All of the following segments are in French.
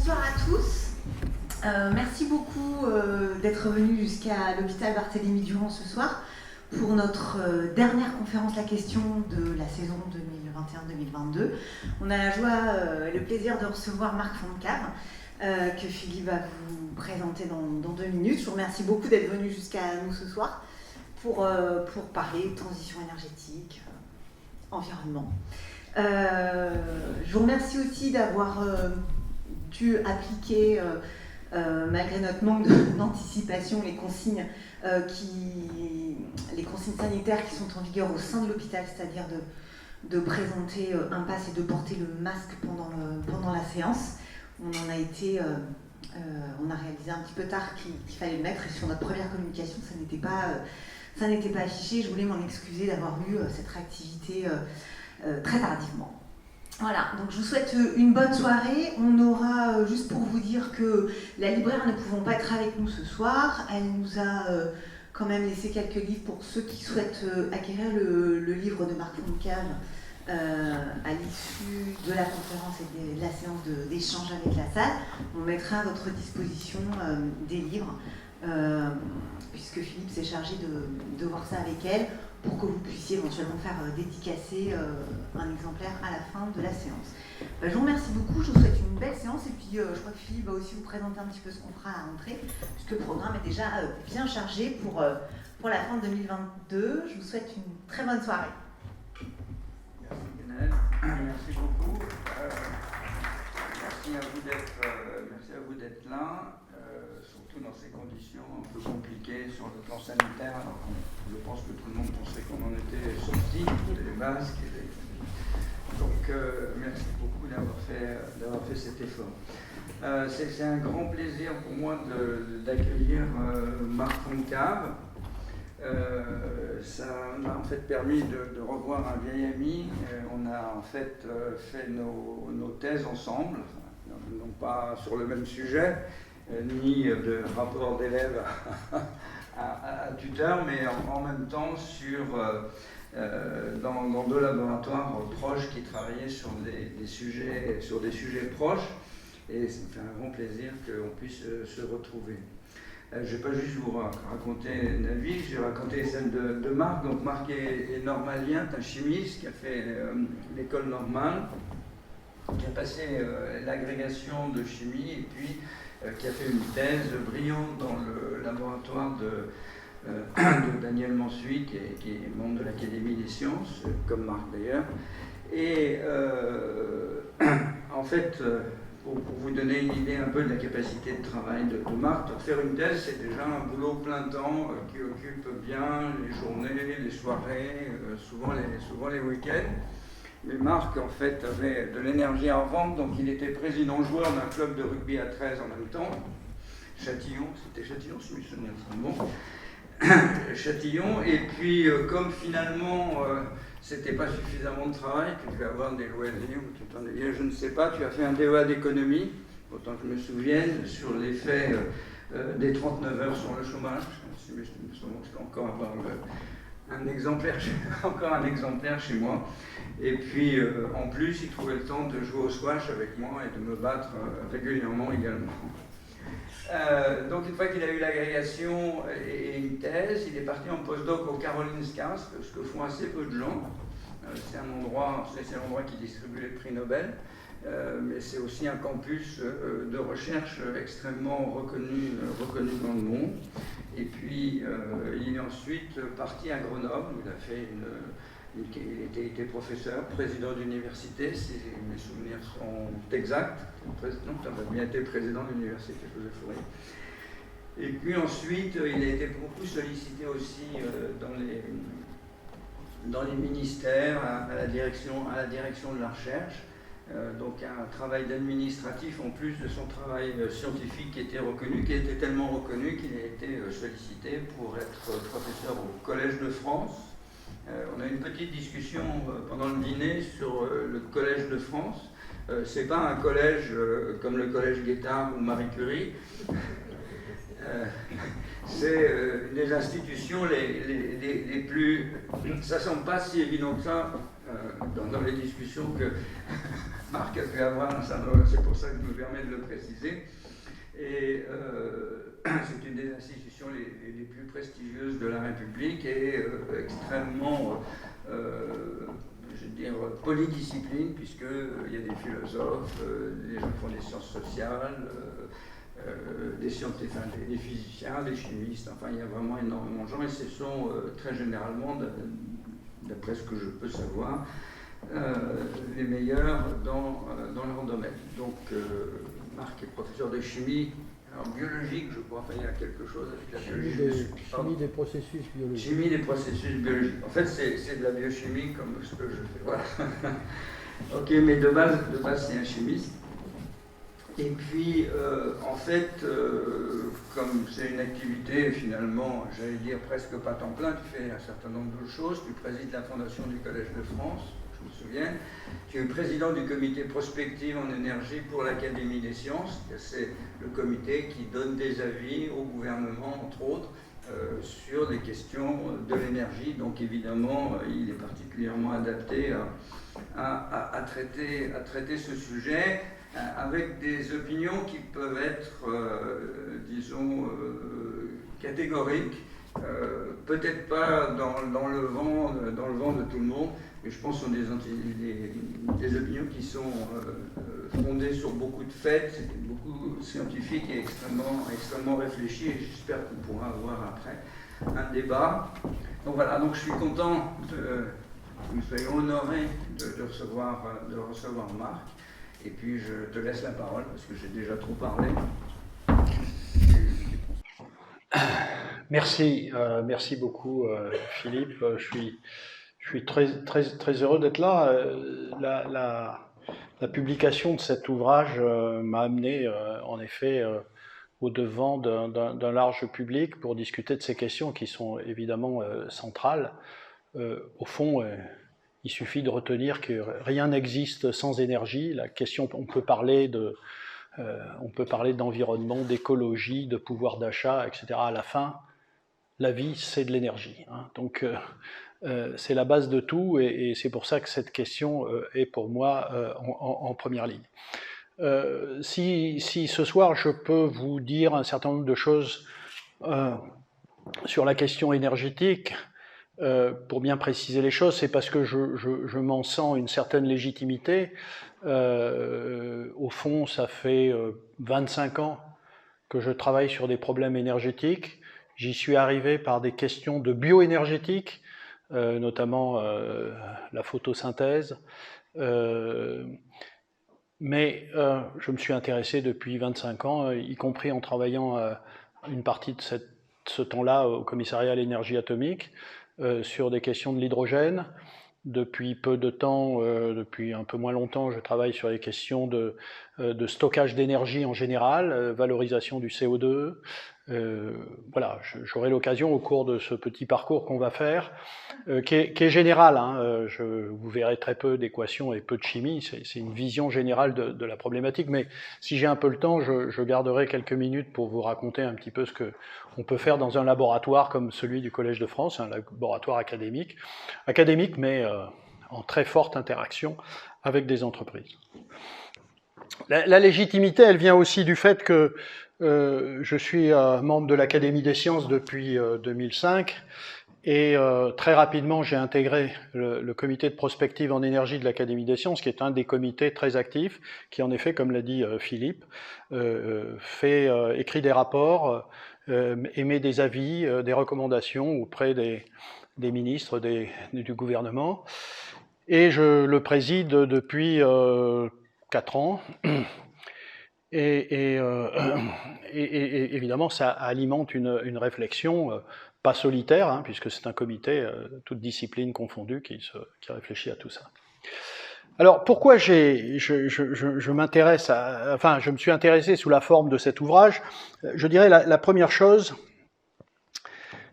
Bonsoir à tous. Merci beaucoup d'être venus jusqu'à l'hôpital Barthélemy Durand ce soir pour notre dernière conférence La Question de la saison 2021-2022. On a la joie et le plaisir de recevoir Marc Fontcave, que Philippe va vous présenter dans 2 minutes. Je vous remercie beaucoup d'être venu jusqu'à nous ce soir pour parler de transition énergétique, environnement. Je vous remercie aussi d'avoir dû appliquer, malgré notre manque d'anticipation, les consignes sanitaires qui sont en vigueur au sein de l'hôpital, c'est-à-dire de présenter un pass et de porter le masque pendant la séance. On a réalisé un petit peu tard qu'il fallait le mettre, et sur notre première communication, ça n'était pas affiché. Je voulais m'en excuser d'avoir eu cette réactivité très tardivement. Voilà, donc je vous souhaite une bonne soirée. On aura, juste pour vous dire que la libraire ne pouvant pas être avec nous ce soir, elle nous a quand même laissé quelques livres pour ceux qui souhaitent acquérir le livre de Marc Fontcave à l'issue de la conférence et de la séance d'échange avec la salle. On mettra à votre disposition des livres, puisque Philippe s'est chargé de voir ça avec elle, pour que vous puissiez éventuellement faire dédicacer un exemplaire à la fin de la séance. Je vous remercie beaucoup, je vous souhaite une belle séance, et puis je crois que Philippe va aussi vous présenter un petit peu ce qu'on fera à la rentrée, puisque le programme est déjà bien chargé pour la fin de 2022. Je vous souhaite une très bonne soirée. Merci Guenel, merci beaucoup. Merci à vous d'être là, surtout dans ces conditions un peu compliquées sur le plan sanitaire. Alors je pense que tout le monde pensait qu'on en était sorti, les masques. Donc merci beaucoup d'avoir fait cet effort. C'est un grand plaisir pour moi d'accueillir Marc Fontcave. Ça m'a en fait permis de revoir un vieil ami. On a en fait fait nos thèses ensemble, non pas sur le même sujet, ni de rapport d'élève à tuteur, mais en même temps dans 2 laboratoires proches qui travaillaient sur des sujets proches. Et ça me fait un grand plaisir qu'on puisse se retrouver. Je ne vais pas juste vous raconter la vie, je vais raconter celle de Marc. Donc Marc est normalien, c'est un chimiste qui a fait l'école normale, qui a passé l'agrégation de chimie, et puis qui a fait une thèse brillante dans le laboratoire de Daniel Mansuy, qui est membre de l'Académie des sciences, comme Marc d'ailleurs. Et en fait, pour vous donner une idée un peu de la capacité de travail de Marc, faire une thèse, c'est déjà un boulot plein temps qui occupe bien les journées, les soirées, souvent les week-ends. Mais Marc, en fait, avait de l'énergie à revendre, donc il était président-joueur d'un club de rugby à 13 en même temps. Châtillon, c'était Châtillon, si je me souviens, c'est bon. Châtillon, et puis comme finalement c'était pas suffisamment de travail, tu devais avoir des loisirs, tu t'ennuyais, je ne sais pas, tu as fait un DEA d'économie, autant que je me souvienne, sur l'effet des 39 heures sur le chômage. Je peux encore avoir un exemplaire chez moi. Et puis en plus, il trouvait le temps de jouer au squash avec moi et de me battre régulièrement également. Donc une fois qu'il a eu l'agrégation et une thèse, il est parti en postdoc au Karolinska, ce que font assez peu de gens. C'est l'endroit qui distribue les prix Nobel, mais c'est aussi un campus de recherche extrêmement reconnu dans le monde. Et puis il est ensuite parti à Grenoble, où il a fait il était professeur, président d'université, si mes souvenirs sont exacts. Non, tu as bien été président de l'université Joseph Fourier. Et puis ensuite, il a été beaucoup sollicité aussi dans les ministères, à la direction de la recherche. Donc un travail d'administratif en plus de son travail scientifique qui était tellement reconnu qu'il a été sollicité pour être professeur au Collège de France. On a eu une petite discussion pendant le dîner sur le Collège de France. C'est pas un collège comme le Collège Guettard ou Marie Curie. C'est des institutions les plus... Ça ne semble pas si évident que ça dans les discussions que Marc a pu avoir, c'est pour ça que je me permets de le préciser. Et c'est une des institutions les plus prestigieuses de la République et extrêmement, je veux dire, polydiscipline, puisqu'il y a des philosophes, des gens qui font des sciences sociales, des scientifiques, enfin, des physiciens, des chimistes, enfin il y a vraiment énormément de gens et ce sont très généralement, d'après ce que je peux savoir, les meilleurs dans leur domaine. Donc Marc est professeur de chimie, alors biologique je crois, enfin il y a quelque chose avec la biologie. Chimie des processus biologiques. Chimie des processus biologiques. En fait c'est de la biochimie comme ce que je fais. Voilà. Ok, mais de base c'est un chimiste. Et puis, en fait, comme c'est une activité finalement, j'allais dire presque pas temps plein, tu fais un certain nombre de choses. Tu présides la fondation du Collège de France, je me souviens. Tu es président du comité prospective en énergie pour l'Académie des sciences. C'est le comité qui donne des avis au gouvernement, entre autres, sur les questions de l'énergie. Donc évidemment, il est particulièrement adapté à traiter ce sujet, avec des opinions qui peuvent être, disons, catégoriques, peut-être pas dans le vent de tout le monde, mais je pense que ce sont des opinions qui sont fondées sur beaucoup de faits, beaucoup scientifiques et extrêmement réfléchies, et j'espère qu'on pourra avoir après un débat. Donc voilà, donc je suis content que nous soyons honorés de recevoir Marc. Et puis je te laisse la parole parce que j'ai déjà trop parlé. Merci beaucoup Philippe. Je suis très heureux d'être là. La publication de cet ouvrage m'a amené en effet au devant d'un large public pour discuter de ces questions qui sont évidemment centrales. Au fond, il suffit de retenir que rien n'existe sans énergie. La question, on peut parler d'environnement, d'écologie, de pouvoir d'achat, etc. À la fin, la vie, c'est de l'énergie. Hein. Donc, c'est la base de tout, et c'est pour ça que cette question est pour moi en première ligne. Si ce soir, je peux vous dire un certain nombre de choses sur la question énergétique, pour bien préciser les choses, c'est parce que je m'en sens une certaine légitimité. Au fond, ça fait 25 ans que je travaille sur des problèmes énergétiques. J'y suis arrivé par des questions de bioénergétique, notamment la photosynthèse. Mais je me suis intéressé depuis 25 ans, y compris en travaillant une partie de ce temps-là au commissariat à l'énergie atomique, sur des questions de l'hydrogène. Depuis peu de temps, depuis un peu moins longtemps, je travaille sur les questions de stockage d'énergie en général, valorisation du CO2. Voilà, j'aurai l'occasion au cours de ce petit parcours qu'on va faire, qui est général. Hein, vous verrez très peu d'équations et peu de chimie, c'est une vision générale de la problématique, mais si j'ai un peu le temps, je garderai quelques minutes pour vous raconter un petit peu ce qu'on peut faire dans un laboratoire comme celui du Collège de France, un laboratoire académique mais en très forte interaction avec des entreprises. La légitimité, elle vient aussi du fait que je suis membre de l'Académie des sciences depuis 2005 et très rapidement j'ai intégré le comité de prospective en énergie de l'Académie des sciences, qui est un des comités très actifs, qui en effet, comme l'a dit Philippe, écrit des rapports, émet des avis, des recommandations auprès des ministres du gouvernement, et je le préside depuis 4 ans. Et évidemment, ça alimente une réflexion, pas solitaire, hein, puisque c'est un comité, toute discipline confondue, qui réfléchit à tout ça. Alors, pourquoi je m'intéresse enfin, je me suis intéressé sous la forme de cet ouvrage? Je dirais la première chose,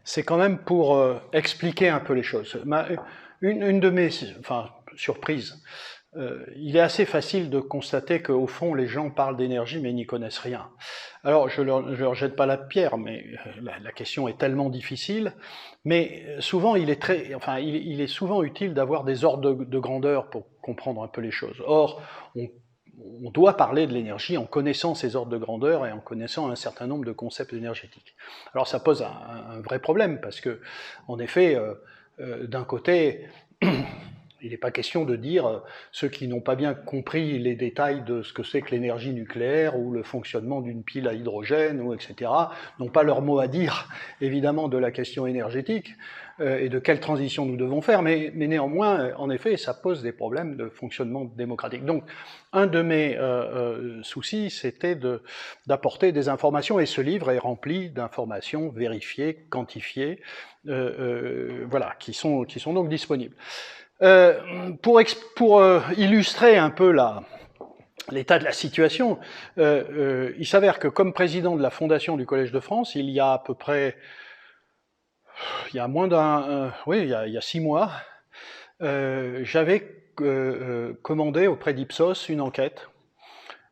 c'est quand même pour expliquer un peu les choses. Une de mes surprises, il est assez facile de constater qu'au fond, les gens parlent d'énergie, mais n'y connaissent rien. Alors, je leur jette pas la pierre, mais la question est tellement difficile. Mais souvent, il est souvent utile d'avoir des ordres de grandeur pour comprendre un peu les choses. Or, on doit parler de l'énergie en connaissant ces ordres de grandeur et en connaissant un certain nombre de concepts énergétiques. Alors, ça pose un vrai problème, parce que, en effet, d'un côté, il n'est pas question de dire ceux qui n'ont pas bien compris les détails de ce que c'est que l'énergie nucléaire ou le fonctionnement d'une pile à hydrogène, ou etc., n'ont pas leur mot à dire, évidemment, de la question énergétique et de quelle transition nous devons faire, mais néanmoins, en effet, ça pose des problèmes de fonctionnement démocratique. Donc, un de mes soucis, c'était d'apporter des informations, et ce livre est rempli d'informations vérifiées, quantifiées, voilà, qui sont donc disponibles. Pour illustrer un peu l'état de la situation, il s'avère que comme président de la fondation du Collège de France, il y a à peu près, il y a 6 mois, j'avais commandé auprès d'Ipsos une enquête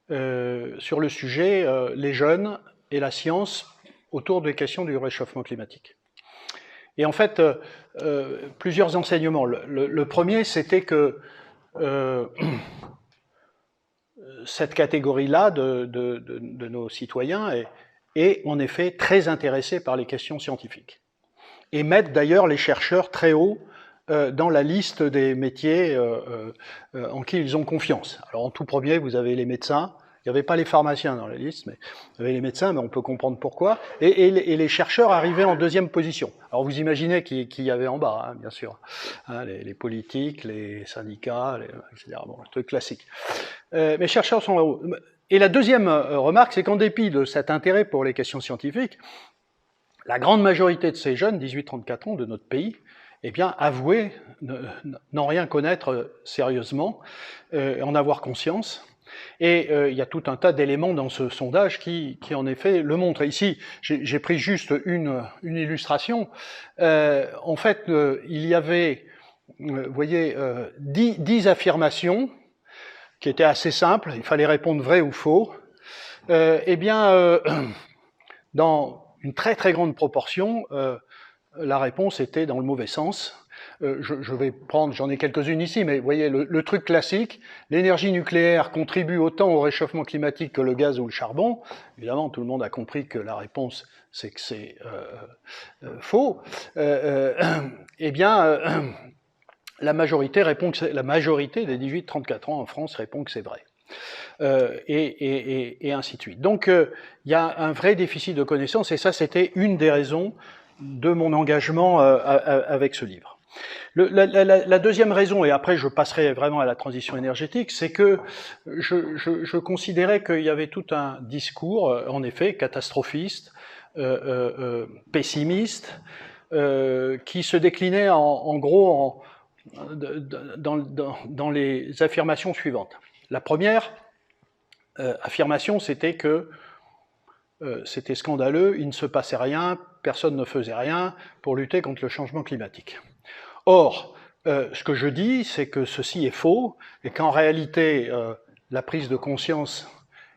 sur le sujet les jeunes et la science autour des questions du réchauffement climatique. Et en fait, plusieurs enseignements. Le premier, c'était que cette catégorie-là de nos citoyens est en effet très intéressée par les questions scientifiques. Et mettent d'ailleurs les chercheurs très haut dans la liste des métiers en qui ils ont confiance. Alors en tout premier, vous avez les médecins. Il n'y avait pas les pharmaciens dans la liste, mais il y avait les médecins, mais on peut comprendre pourquoi. Et les chercheurs arrivaient en deuxième position. Alors vous imaginez qui y avait en bas, hein, bien sûr. Hein, les politiques, les syndicats, etc. Bon, le truc classique. Les chercheurs sont là-haut. Et la deuxième remarque, c'est qu'en dépit de cet intérêt pour les questions scientifiques, la grande majorité de ces jeunes, 18-34 ans, de notre pays, eh bien, avouaient n'en rien connaître sérieusement, en avoir conscience. Et il y a tout un tas d'éléments dans ce sondage qui en effet le montrent. Ici, j'ai pris juste une illustration. En fait, il y avait, vous voyez, 10 affirmations qui étaient assez simples. Il fallait répondre vrai ou faux. Eh bien, dans une très très grande proportion, la réponse était dans le mauvais sens. Je vais prendre, j'en ai quelques-unes ici, mais vous voyez, le truc classique, l'énergie nucléaire contribue autant au réchauffement climatique que le gaz ou le charbon. Évidemment, tout le monde a compris que la réponse, c'est que c'est faux. Eh bien, la majorité des 18-34 ans en France répond que c'est vrai. Et ainsi de suite. Donc, il y a un vrai déficit de connaissances, et ça, c'était une des raisons de mon engagement avec ce livre. La deuxième raison, et après je passerai vraiment à la transition énergétique, c'est que je considérais qu'il y avait tout un discours, en effet, catastrophiste, pessimiste, qui se déclinait en gros dans les affirmations suivantes. La première affirmation, c'était que c'était scandaleux, il ne se passait rien, personne ne faisait rien pour lutter contre le changement climatique. Or, ce que je dis, c'est que ceci est faux, et qu'en réalité, la prise de conscience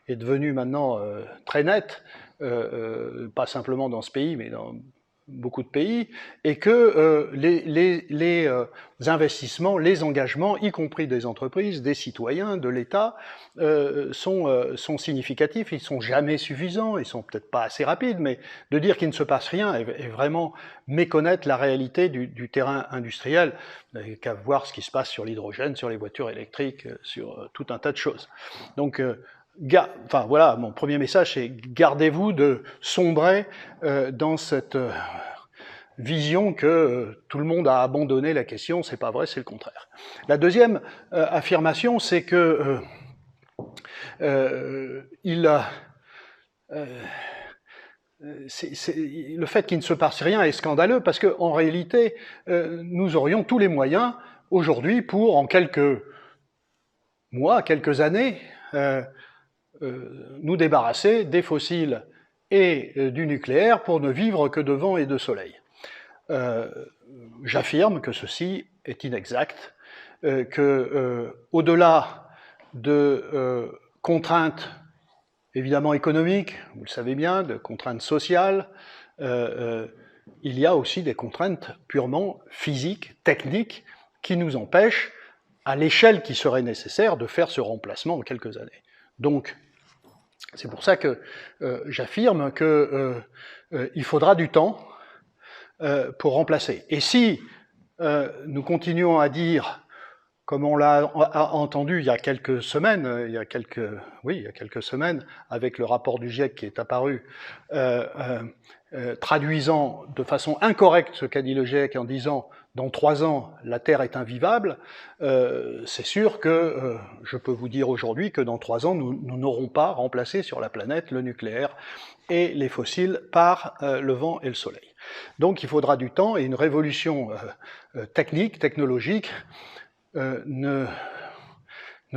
est devenue maintenant très nette, pas simplement dans ce pays, mais dans beaucoup de pays, et que les investissements, les engagements, y compris des entreprises, des citoyens, de l'État, sont significatifs. Ils ne sont jamais suffisants, ils ne sont peut-être pas assez rapides, mais de dire qu'il ne se passe rien est vraiment méconnaître la réalité du terrain industriel. Vous n'avez qu'à voir ce qui se passe sur l'hydrogène, sur les voitures électriques, sur tout un tas de choses. Donc, enfin voilà, mon premier message, c'est gardez-vous de sombrer dans cette vision que tout le monde a abandonné la question. C'est pas vrai, c'est le contraire. La deuxième affirmation, c'est que le fait qu'il ne se passe rien est scandaleux, parce qu'en réalité, nous aurions tous les moyens aujourd'hui pour, en quelques mois, quelques années, nous débarrasser des fossiles et du nucléaire pour ne vivre que de vent et de soleil. J'affirme que ceci est inexact. que au-delà de contraintes évidemment économiques, vous le savez bien, de contraintes sociales, il y a aussi des contraintes purement physiques, techniques, qui nous empêchent, à l'échelle qui serait nécessaire, de faire ce remplacement en quelques années. Donc, c'est pour ça que j'affirme qu'il faudra du temps pour remplacer. Et si nous continuons à dire, comme on l'a entendu il y a quelques semaines, il y a quelques semaines, avec le rapport du GIEC qui est apparu, traduisant de façon incorrecte ce qu'a dit le GIEC en disant « dans 3 ans, la Terre est invivable », c'est sûr que je peux vous dire aujourd'hui que dans 3 ans, nous n'aurons pas remplacé sur la planète le nucléaire et les fossiles par le vent et le soleil. Donc il faudra du temps et une révolution technique, technologique, ne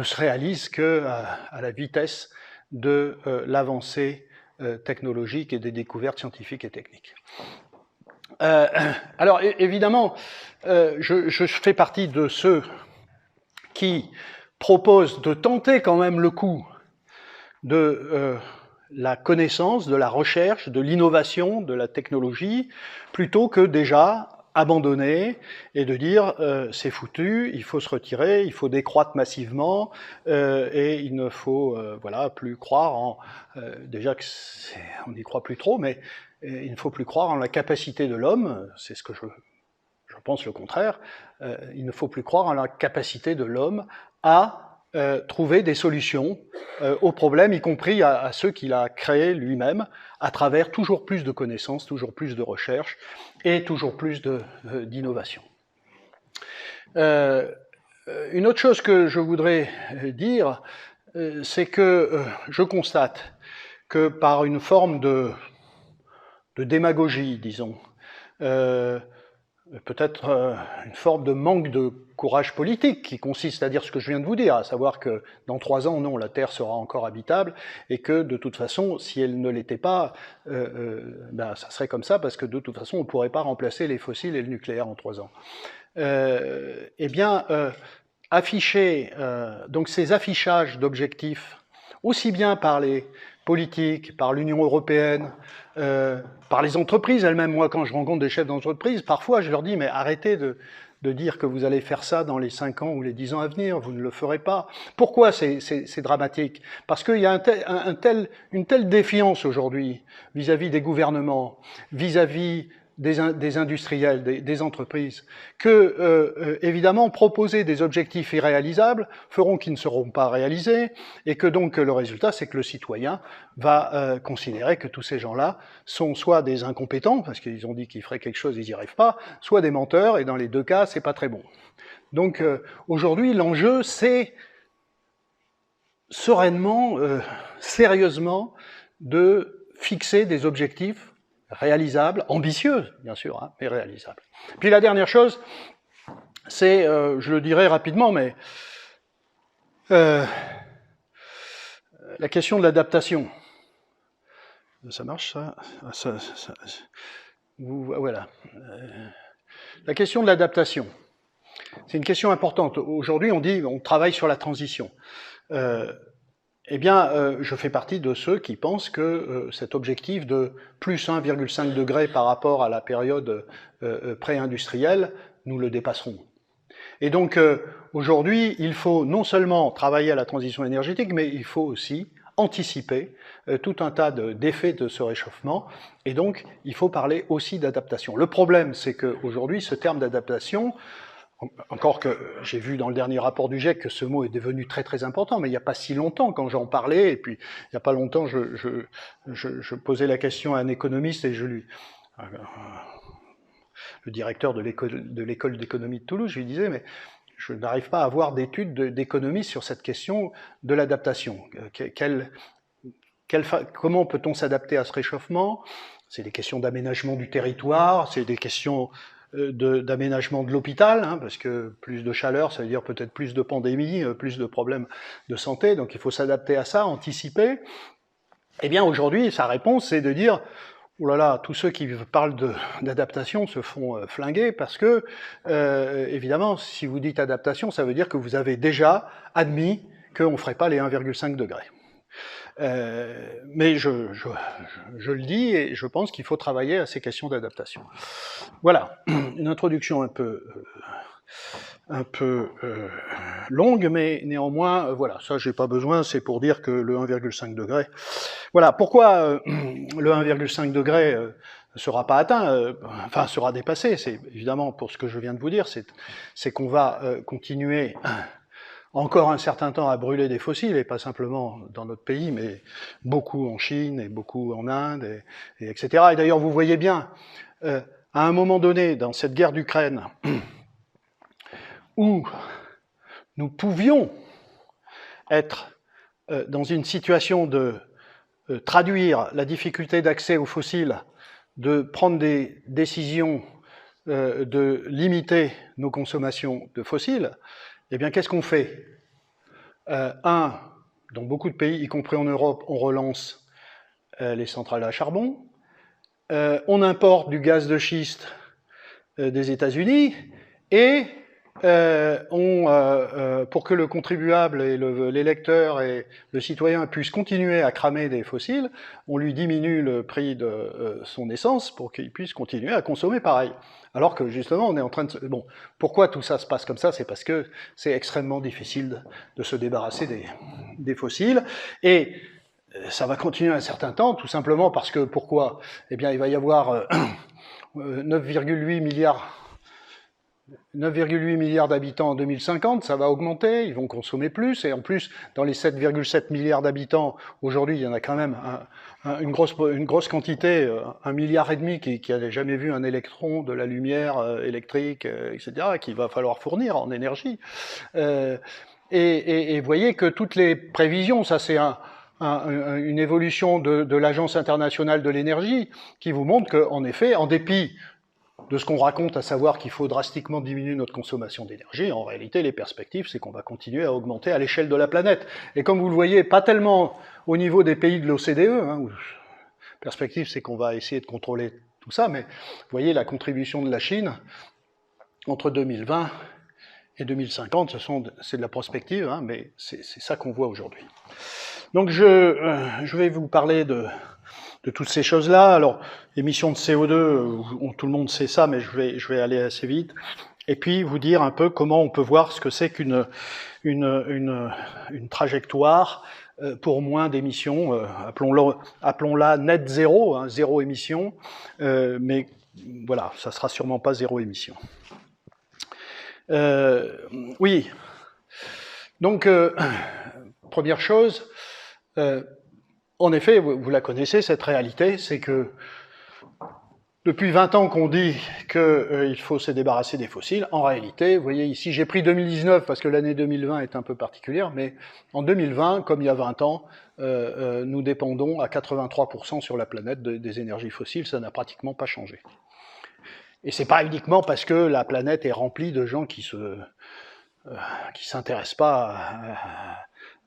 se réalise qu'à la vitesse de l'avancée technologique et des découvertes scientifiques et techniques. Alors évidemment, je fais partie de ceux qui proposent de tenter quand même le coup de la connaissance, de la recherche, de l'innovation, de la technologie, plutôt que déjà abandonner et de dire c'est foutu, il faut se retirer, il faut décroître massivement et il ne faut voilà, plus croire en... déjà que on n'y croit plus trop, mais il ne faut plus croire en la capacité de l'homme, c'est ce que je pense le contraire, il ne faut plus croire en la capacité de l'homme à trouver des solutions aux problèmes, y compris à ceux qu'il a créés lui-même, à travers toujours plus de connaissances, toujours plus de recherche et toujours plus d'innovation. Une autre chose que je voudrais dire, c'est que je constate que par une forme de démagogie, disons, peut-être une forme de manque de courage politique qui consiste à dire ce que je viens de vous dire, à savoir que dans 3 ans, non, la Terre sera encore habitable et que de toute façon, si elle ne l'était pas, ben, ça serait comme ça parce que de toute façon, on ne pourrait pas remplacer les fossiles et le nucléaire en 3 ans. Eh bien, afficher donc ces affichages d'objectifs, aussi bien par les politiques, par l'Union européenne, par les entreprises elles-mêmes. Moi, quand je rencontre des chefs d'entreprise, parfois je leur dis « mais arrêtez de dire que vous allez faire ça dans les 5 ans ou les 10 ans à venir, vous ne le ferez pas ». Pourquoi c'est dramatique? Parce qu'il y a une telle défiance aujourd'hui vis-à-vis des gouvernements, vis-à-vis des industriels, des entreprises, que, évidemment, proposer des objectifs irréalisables feront qu'ils ne seront pas réalisés, et que donc le résultat, c'est que le citoyen va considérer que tous ces gens-là sont soit des incompétents, parce qu'ils ont dit qu'ils feraient quelque chose, ils n'y arrivent pas, soit des menteurs, et dans les 2 cas, c'est pas très bon. Donc, aujourd'hui, l'enjeu, c'est sereinement, sérieusement, de fixer des objectifs réalisable, ambitieuse, bien sûr, hein, mais réalisable. Puis la dernière chose, c'est, je le dirai rapidement, mais la question de l'adaptation. Ça marche, ça, voilà. La question de l'adaptation, c'est une question importante. Aujourd'hui, on dit, on travaille sur la transition. Eh bien, je fais partie de ceux qui pensent que cet objectif de plus 1,5 degré par rapport à la période pré-industrielle, nous le dépasserons. Et donc, aujourd'hui, il faut non seulement travailler à la transition énergétique, mais il faut aussi anticiper tout un tas d'effets de ce réchauffement, et donc, il faut parler aussi d'adaptation. Le problème, c'est qu'aujourd'hui, ce terme d'adaptation, encore que j'ai vu dans le dernier rapport du GIEC que ce mot est devenu très très important, mais il n'y a pas si longtemps quand j'en parlais, et puis il n'y a pas longtemps je posais la question à un économiste et le directeur de l'école d'économie de Toulouse, je lui disais mais je n'arrive pas à avoir d'études d'économistes sur cette question de l'adaptation. Comment peut-on s'adapter à ce réchauffement? C'est des questions d'aménagement du territoire, c'est des questions d'aménagement de l'hôpital, hein, parce que plus de chaleur, ça veut dire peut-être plus de pandémies, plus de problèmes de santé, donc il faut s'adapter à ça, anticiper. Eh bien aujourd'hui, sa réponse, c'est de dire, oh là là, tous ceux qui parlent d'adaptation se font flinguer parce que, évidemment, si vous dites adaptation, ça veut dire que vous avez déjà admis qu'on ne ferait pas les 1,5 degrés. Mais je le dis et je pense qu'il faut travailler à ces questions d'adaptation. Voilà, une introduction un peu longue, mais néanmoins, voilà, ça j'ai pas besoin, c'est pour dire que le 1,5 degré. Voilà, pourquoi le 1,5 degré ne sera pas atteint, enfin sera dépassé, c'est évidemment pour ce que je viens de vous dire, c'est qu'on va continuer encore un certain temps à brûler des fossiles, et pas simplement dans notre pays, mais beaucoup en Chine, et beaucoup en Inde, et etc. Et d'ailleurs, vous voyez bien, à un moment donné, dans cette guerre d'Ukraine, où nous pouvions être dans une situation de traduire la difficulté d'accès aux fossiles, de prendre des décisions de limiter nos consommations de fossiles, eh bien, qu'est-ce qu'on fait? Dans beaucoup de pays, y compris en Europe, on relance les centrales à charbon. On importe du gaz de schiste des États-Unis et pour que le contribuable et l'électeur et le citoyen puissent continuer à cramer des fossiles, on lui diminue le prix de son essence pour qu'il puisse continuer à consommer pareil. Alors que justement, on est en train de... Bon, pourquoi tout ça se passe comme ça? C'est parce que c'est extrêmement difficile de se débarrasser des fossiles. Et ça va continuer un certain temps, tout simplement parce que, pourquoi? Eh bien, il va y avoir 9,8 milliards d'habitants en 2050, ça va augmenter, ils vont consommer plus, et en plus, dans les 7,7 milliards d'habitants, aujourd'hui, il y en a quand même une grosse quantité, 1,5 milliard qui n'a jamais vu un électron, de la lumière électrique, etc., qu'il va falloir fournir en énergie. Et voyez que toutes les prévisions, ça c'est une évolution de l'Agence internationale de l'énergie, qui vous montre qu'en effet, en dépit de ce qu'on raconte, à savoir qu'il faut drastiquement diminuer notre consommation d'énergie, en réalité, les perspectives, c'est qu'on va continuer à augmenter à l'échelle de la planète. Et comme vous le voyez, pas tellement au niveau des pays de l'OCDE, où perspective, c'est qu'on va essayer de contrôler tout ça, mais vous voyez la contribution de la Chine entre 2020 et 2050, c'est de la prospective, mais c'est ça qu'on voit aujourd'hui. Donc je vais vous parler de toutes ces choses-là. Alors, émissions de CO2, tout le monde sait ça, mais je vais aller assez vite. Et puis, vous dire un peu comment on peut voir ce que c'est qu'une trajectoire pour moins d'émissions. Appelons-la net zéro, zéro émission. Mais voilà, ça sera sûrement pas zéro émission. Oui. Donc, première chose... en effet, vous la connaissez, cette réalité, c'est que depuis 20 ans qu'on dit qu'il faut se débarrasser des fossiles, en réalité, vous voyez ici, j'ai pris 2019 parce que l'année 2020 est un peu particulière, mais en 2020, comme il y a 20 ans, nous dépendons à 83% sur la planète des énergies fossiles, ça n'a pratiquement pas changé. Et c'est pas uniquement parce que la planète est remplie de gens qui s'intéressent pas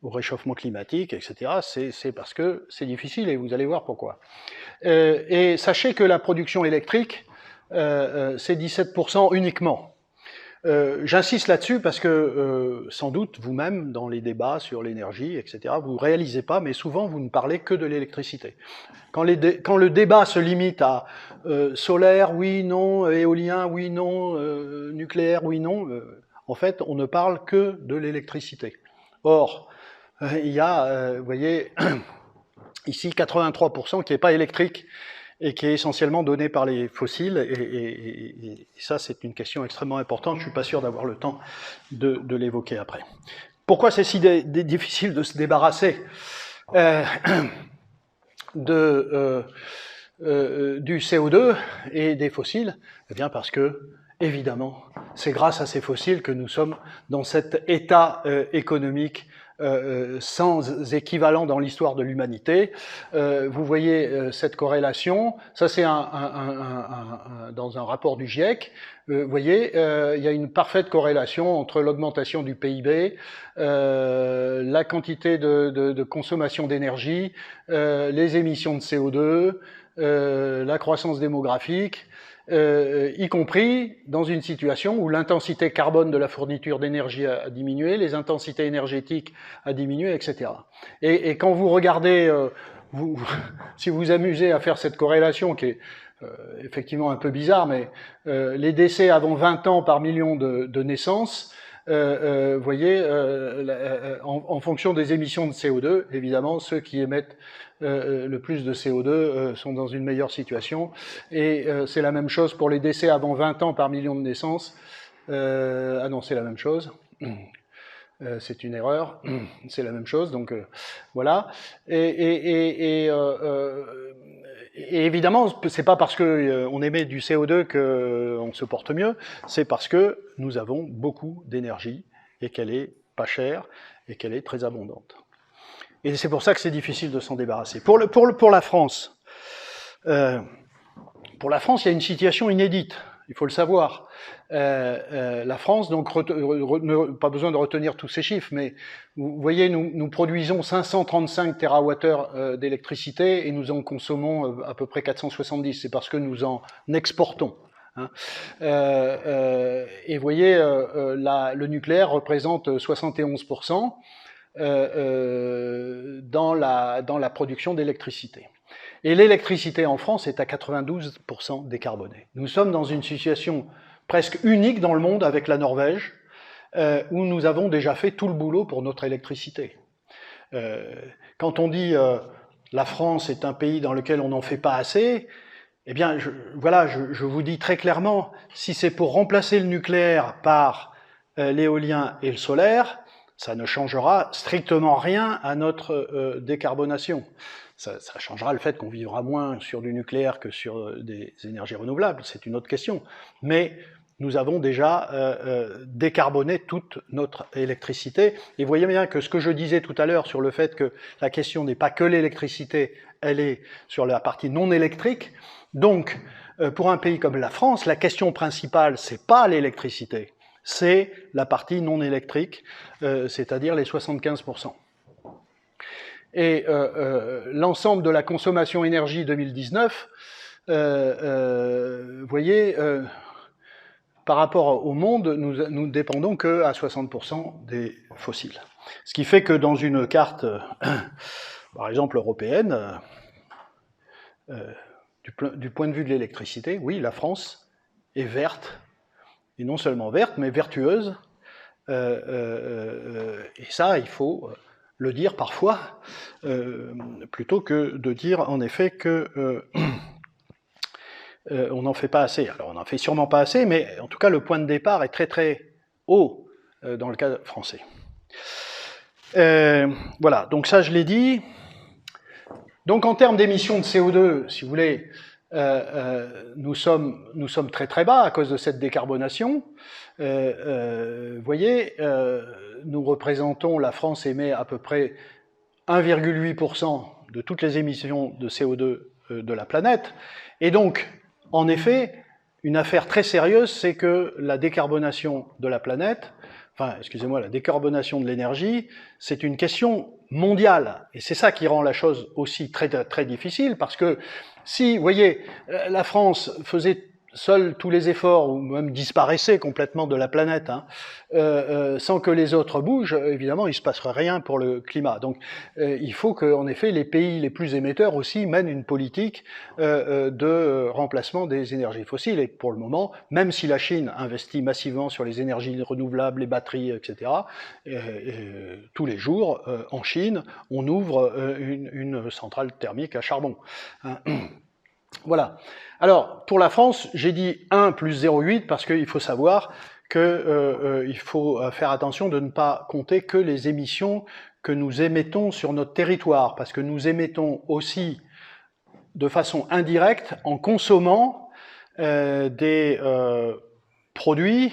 au réchauffement climatique, etc., c'est parce que c'est difficile, et vous allez voir pourquoi. Et sachez que la production électrique, c'est 17% uniquement. J'insiste là-dessus parce que, sans doute, vous-même, dans les débats sur l'énergie, etc., vous ne réalisez pas, mais souvent, vous ne parlez que de l'électricité. Quand le débat se limite à solaire, oui, non, éolien, oui, non, nucléaire, oui, non, en fait, on ne parle que de l'électricité. Or, il y a, vous voyez, ici 83% qui n'est pas électrique et qui est essentiellement donné par les fossiles, et ça c'est une question extrêmement importante, je ne suis pas sûr d'avoir le temps de l'évoquer après. Pourquoi c'est si difficile de se débarrasser du CO2 et des fossiles? Eh bien parce que, évidemment, c'est grâce à ces fossiles que nous sommes dans cet état économique sans équivalent dans l'histoire de l'humanité. Vous voyez cette corrélation, ça c'est dans un rapport du GIEC. Vous voyez, il y a une parfaite corrélation entre l'augmentation du PIB, la quantité de consommation d'énergie, les émissions de CO2, la croissance démographique, y compris dans une situation où l'intensité carbone de la fourniture d'énergie a diminué, les intensités énergétiques a diminué, etc. Et quand vous regardez, si vous vous amusez à faire cette corrélation qui est effectivement un peu bizarre, mais les décès avant 20 ans par million de naissances, vous voyez, en fonction des émissions de CO2, évidemment, ceux qui émettent le plus de CO2 sont dans une meilleure situation. Et c'est la même chose pour les décès avant 20 ans par million de naissances. Ah non, c'est la même chose. C'est une erreur. C'est la même chose, donc voilà. Et évidemment, c'est pas parce qu'on émet du CO2 qu'on se porte mieux, c'est parce que nous avons beaucoup d'énergie et qu'elle est pas chère et qu'elle est très abondante. Et c'est pour ça que c'est difficile de s'en débarrasser. Pour la France, il y a une situation inédite, il faut le savoir. La France, donc, pas besoin de retenir tous ces chiffres, mais vous voyez, nous produisons 535 TWh d'électricité et nous en consommons à peu près 470. C'est parce que nous en exportons. Hein. Et vous voyez, le nucléaire représente 71%. Dans la production d'électricité. Et l'électricité en France est à 92% décarbonée. Nous sommes dans une situation presque unique dans le monde avec la Norvège, où nous avons déjà fait tout le boulot pour notre électricité. Quand on dit la France est un pays dans lequel on n'en fait pas assez, eh bien, je vous dis très clairement, si c'est pour remplacer le nucléaire par l'éolien et le solaire, ça ne changera strictement rien à notre décarbonation. Ça changera le fait qu'on vivra moins sur du nucléaire que sur des énergies renouvelables, c'est une autre question. Mais nous avons déjà décarboné toute notre électricité. Et vous voyez bien que ce que je disais tout à l'heure sur le fait que la question n'est pas que l'électricité, elle est sur la partie non électrique. Donc, pour un pays comme la France, la question principale, c'est pas l'électricité. C'est la partie non électrique, c'est-à-dire les 75%. Et l'ensemble de la consommation énergie 2019, vous voyez, par rapport au monde, nous ne dépendons qu'à 60% des fossiles. Ce qui fait que dans une carte, par exemple européenne, du point de vue de l'électricité, oui, la France est verte, et non seulement verte, mais vertueuse. Et ça, il faut le dire parfois, plutôt que de dire en effet que on n'en fait pas assez. Alors on n'en fait sûrement pas assez, mais en tout cas le point de départ est très très haut dans le cas français. Voilà, donc ça je l'ai dit. Donc en termes d'émissions de CO2, si vous voulez, nous sommes très très bas à cause de cette décarbonation. Vous voyez, nous représentons, la France émet à peu près 1,8% de toutes les émissions de CO2 de la planète. Et donc, en effet, une affaire très sérieuse, c'est que la décarbonation de la planète, la décarbonation de l'énergie, c'est une question mondiale. Et c'est ça qui rend la chose aussi très, très difficile, parce que si, vous voyez, la France faisait seule tous les efforts, ou même disparaissait complètement de la planète, sans que les autres bougent, évidemment, il ne se passerait rien pour le climat. Donc, il faut qu'en effet, les pays les plus émetteurs aussi mènent une politique de remplacement des énergies fossiles. Et pour le moment, même si la Chine investit massivement sur les énergies renouvelables, les batteries, etc., tous les jours, en Chine, on ouvre une centrale thermique à charbon. Voilà. Alors, pour la France, j'ai dit 1 plus 0,8 parce qu'il faut savoir qu'il faut faire attention de ne pas compter que les émissions que nous émettons sur notre territoire, parce que nous émettons aussi de façon indirecte en consommant des produits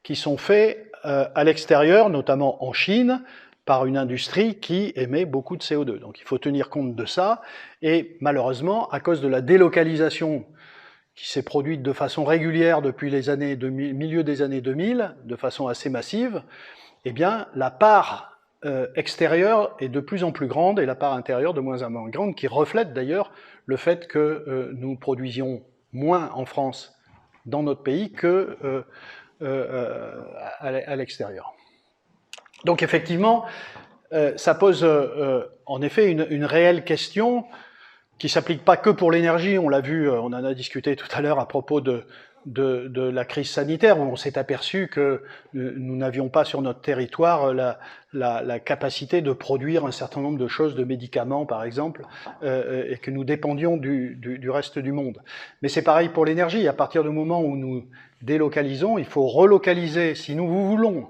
qui sont faits à l'extérieur, notamment en Chine, par une industrie qui émet beaucoup de CO2. Donc il faut tenir compte de ça, et malheureusement, à cause de la délocalisation qui s'est produite de façon régulière depuis les années milieu des années 2000, de façon assez massive, eh bien la part extérieure est de plus en plus grande et la part intérieure de moins en moins grande, qui reflète d'ailleurs le fait que nous produisions moins en France, dans notre pays, que à l'extérieur. Donc effectivement, ça pose en effet une réelle question qui ne s'applique pas que pour l'énergie. On l'a vu, on en a discuté tout à l'heure à propos de la crise sanitaire, où on s'est aperçu que nous n'avions pas sur notre territoire la capacité de produire un certain nombre de choses, de médicaments par exemple, et que nous dépendions du reste du monde. Mais c'est pareil pour l'énergie. À partir du moment où nous délocalisons, il faut relocaliser. Si nous voulons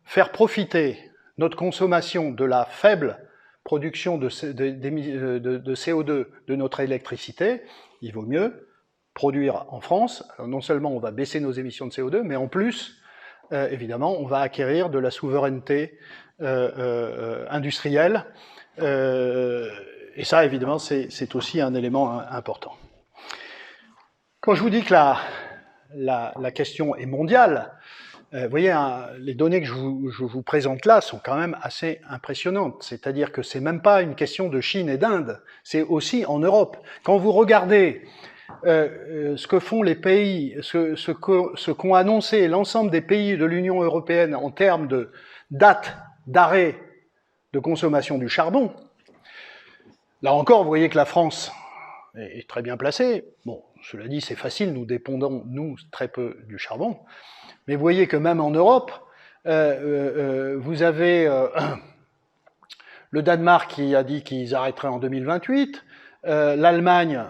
faire profiter notre consommation de la faible production de CO2 de notre électricité, il vaut mieux produire en France. Alors non seulement on va baisser nos émissions de CO2, mais en plus, évidemment, on va acquérir de la souveraineté industrielle. Et ça, évidemment, c'est aussi un élément important. Quand je vous dis que la question est mondiale, vous voyez, les données que je vous présente là sont quand même assez impressionnantes. C'est-à-dire que c'est même pas une question de Chine et d'Inde, c'est aussi en Europe. Quand vous regardez ce que font les pays, ce qu'ont annoncé l'ensemble des pays de l'Union européenne en termes de date d'arrêt de consommation du charbon, là encore, vous voyez que la France est très bien placée. Bon, cela dit, c'est facile, nous dépendons, nous, très peu du charbon. Mais vous voyez que même en Europe, vous avez le Danemark qui a dit qu'ils arrêteraient en 2028, l'Allemagne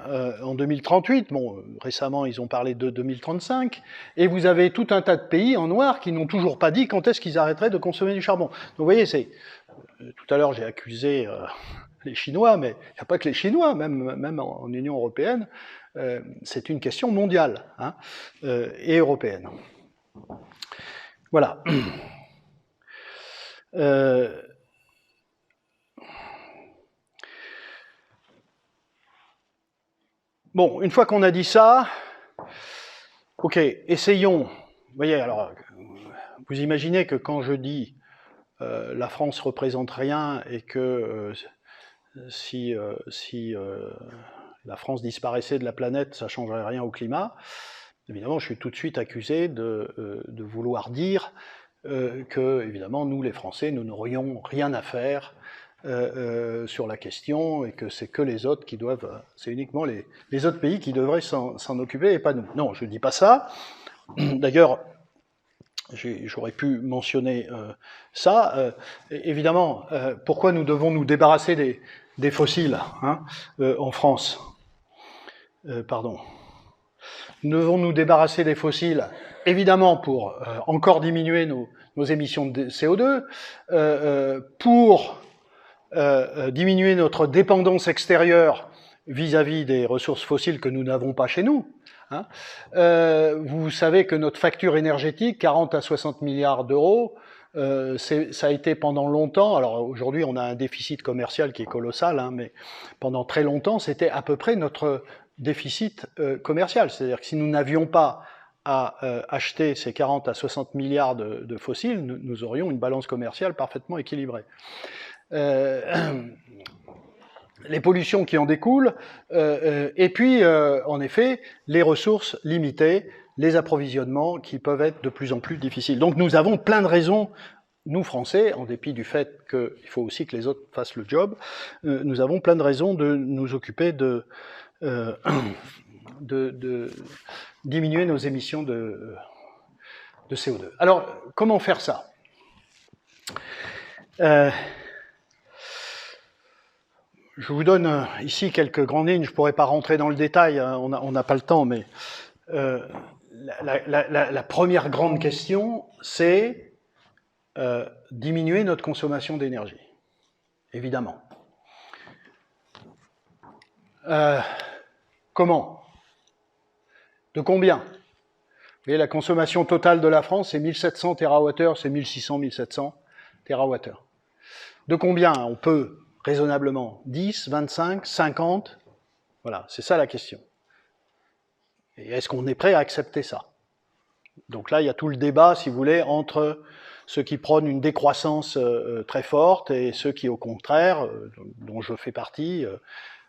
en 2038, bon, récemment ils ont parlé de 2035, et vous avez tout un tas de pays en noir qui n'ont toujours pas dit quand est-ce qu'ils arrêteraient de consommer du charbon. Donc vous voyez, tout à l'heure j'ai accusé les Chinois, mais il n'y a pas que les Chinois, même en Union européenne, c'est une question mondiale hein, et européenne. Voilà. Bon, une fois qu'on a dit ça, ok, essayons. Vous voyez, alors, vous imaginez que quand je dis la France représente rien et que si la France disparaissait de la planète, ça changerait rien au climat. Évidemment, je suis tout de suite accusé de vouloir dire que, évidemment, nous, les Français, nous n'aurions rien à faire sur la question et que c'est que les autres qui doivent, c'est uniquement les autres pays qui devraient s'en occuper et pas nous. Non, je ne dis pas ça. D'ailleurs, j'aurais pu mentionner ça. Évidemment, pourquoi nous devons nous débarrasser des fossiles hein, en France pardon. Nous devons nous débarrasser des fossiles, évidemment, pour encore diminuer nos émissions de CO2, pour diminuer notre dépendance extérieure vis-à-vis des ressources fossiles que nous n'avons pas chez nous. Hein. Vous savez que notre facture énergétique, 40 à 60 milliards d'euros, ça a été pendant longtemps, alors aujourd'hui on a un déficit commercial qui est colossal, hein, mais pendant très longtemps c'était à peu près notre déficit commercial. C'est-à-dire que si nous n'avions pas à acheter ces 40 à 60 milliards de fossiles, nous aurions une balance commerciale parfaitement équilibrée. Les pollutions qui en découlent, et puis, en effet, les ressources limitées, les approvisionnements qui peuvent être de plus en plus difficiles. Donc nous avons plein de raisons, nous Français, en dépit du fait qu'il faut aussi que les autres fassent le job, nous avons plein de raisons de nous occuper de diminuer nos émissions de CO2. Alors, comment faire ça ? Je vous donne ici quelques grandes lignes, je ne pourrais pas rentrer dans le détail, hein, on n'a pas le temps, mais la première grande question, c'est diminuer notre consommation d'énergie, évidemment. Comment ? De combien ? Vous voyez, la consommation totale de la France, c'est 1700 TWh, c'est 1600, 1700 TWh. De combien on peut raisonnablement ? 10, 25, 50 ? Voilà, c'est ça la question. Et est-ce qu'on est prêt à accepter ça ? Donc là, il y a tout le débat, si vous voulez, entre ceux qui prônent une décroissance très forte et ceux qui, au contraire, dont je fais partie,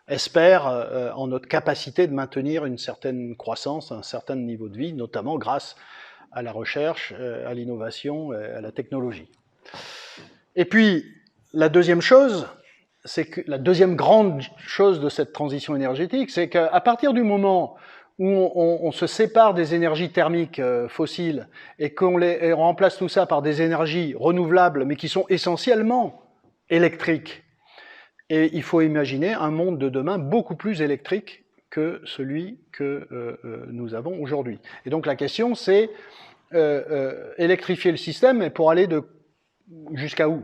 espère en notre capacité de maintenir une certaine croissance, un certain niveau de vie, notamment grâce à la recherche, à l'innovation, à la technologie. Et puis, la deuxième chose, c'est que la deuxième grande chose de cette transition énergétique, c'est qu'à partir du moment où on se sépare des énergies thermiques fossiles et qu'on remplace tout ça par des énergies renouvelables, mais qui sont essentiellement électriques, et il faut imaginer un monde de demain beaucoup plus électrique que celui que nous avons aujourd'hui. Et donc la question, c'est électrifier le système, mais pour aller jusqu'à où?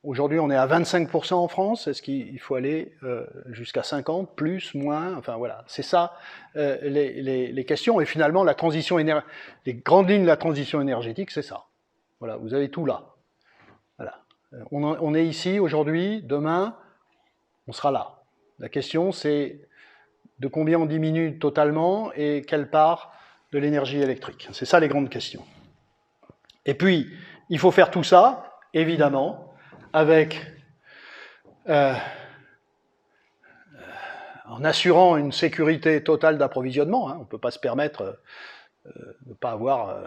Aujourd'hui, on est à 25% en France. Est-ce qu'il faut aller jusqu'à 50, plus, moins? Enfin voilà, c'est ça les questions. Et finalement, la transition les grandes lignes de la transition énergétique, c'est ça. Voilà, vous avez tout là. Voilà. On est ici aujourd'hui, demain, on sera là. La question, c'est de combien on diminue totalement et quelle part de l'énergie électrique. C'est ça les grandes questions. Et puis, il faut faire tout ça, évidemment, avec en assurant une sécurité totale d'approvisionnement. On ne peut pas se permettre de ne pas avoir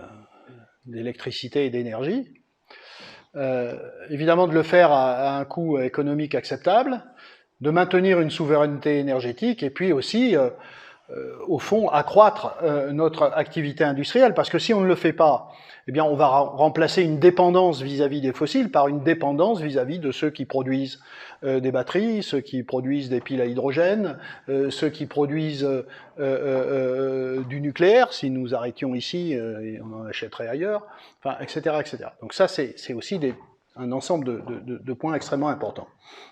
d'électricité et d'énergie. Évidemment, de le faire à un coût économique acceptable, de maintenir une souveraineté énergétique, et puis aussi, au fond, accroître notre activité industrielle, parce que si on ne le fait pas, eh bien, on va remplacer une dépendance vis-à-vis des fossiles par une dépendance vis-à-vis de ceux qui produisent des batteries, ceux qui produisent des piles à hydrogène, ceux qui produisent du nucléaire. Si nous arrêtions ici, on en achèterait ailleurs, enfin, etc., etc. Donc ça, c'est aussi un ensemble de points extrêmement importants.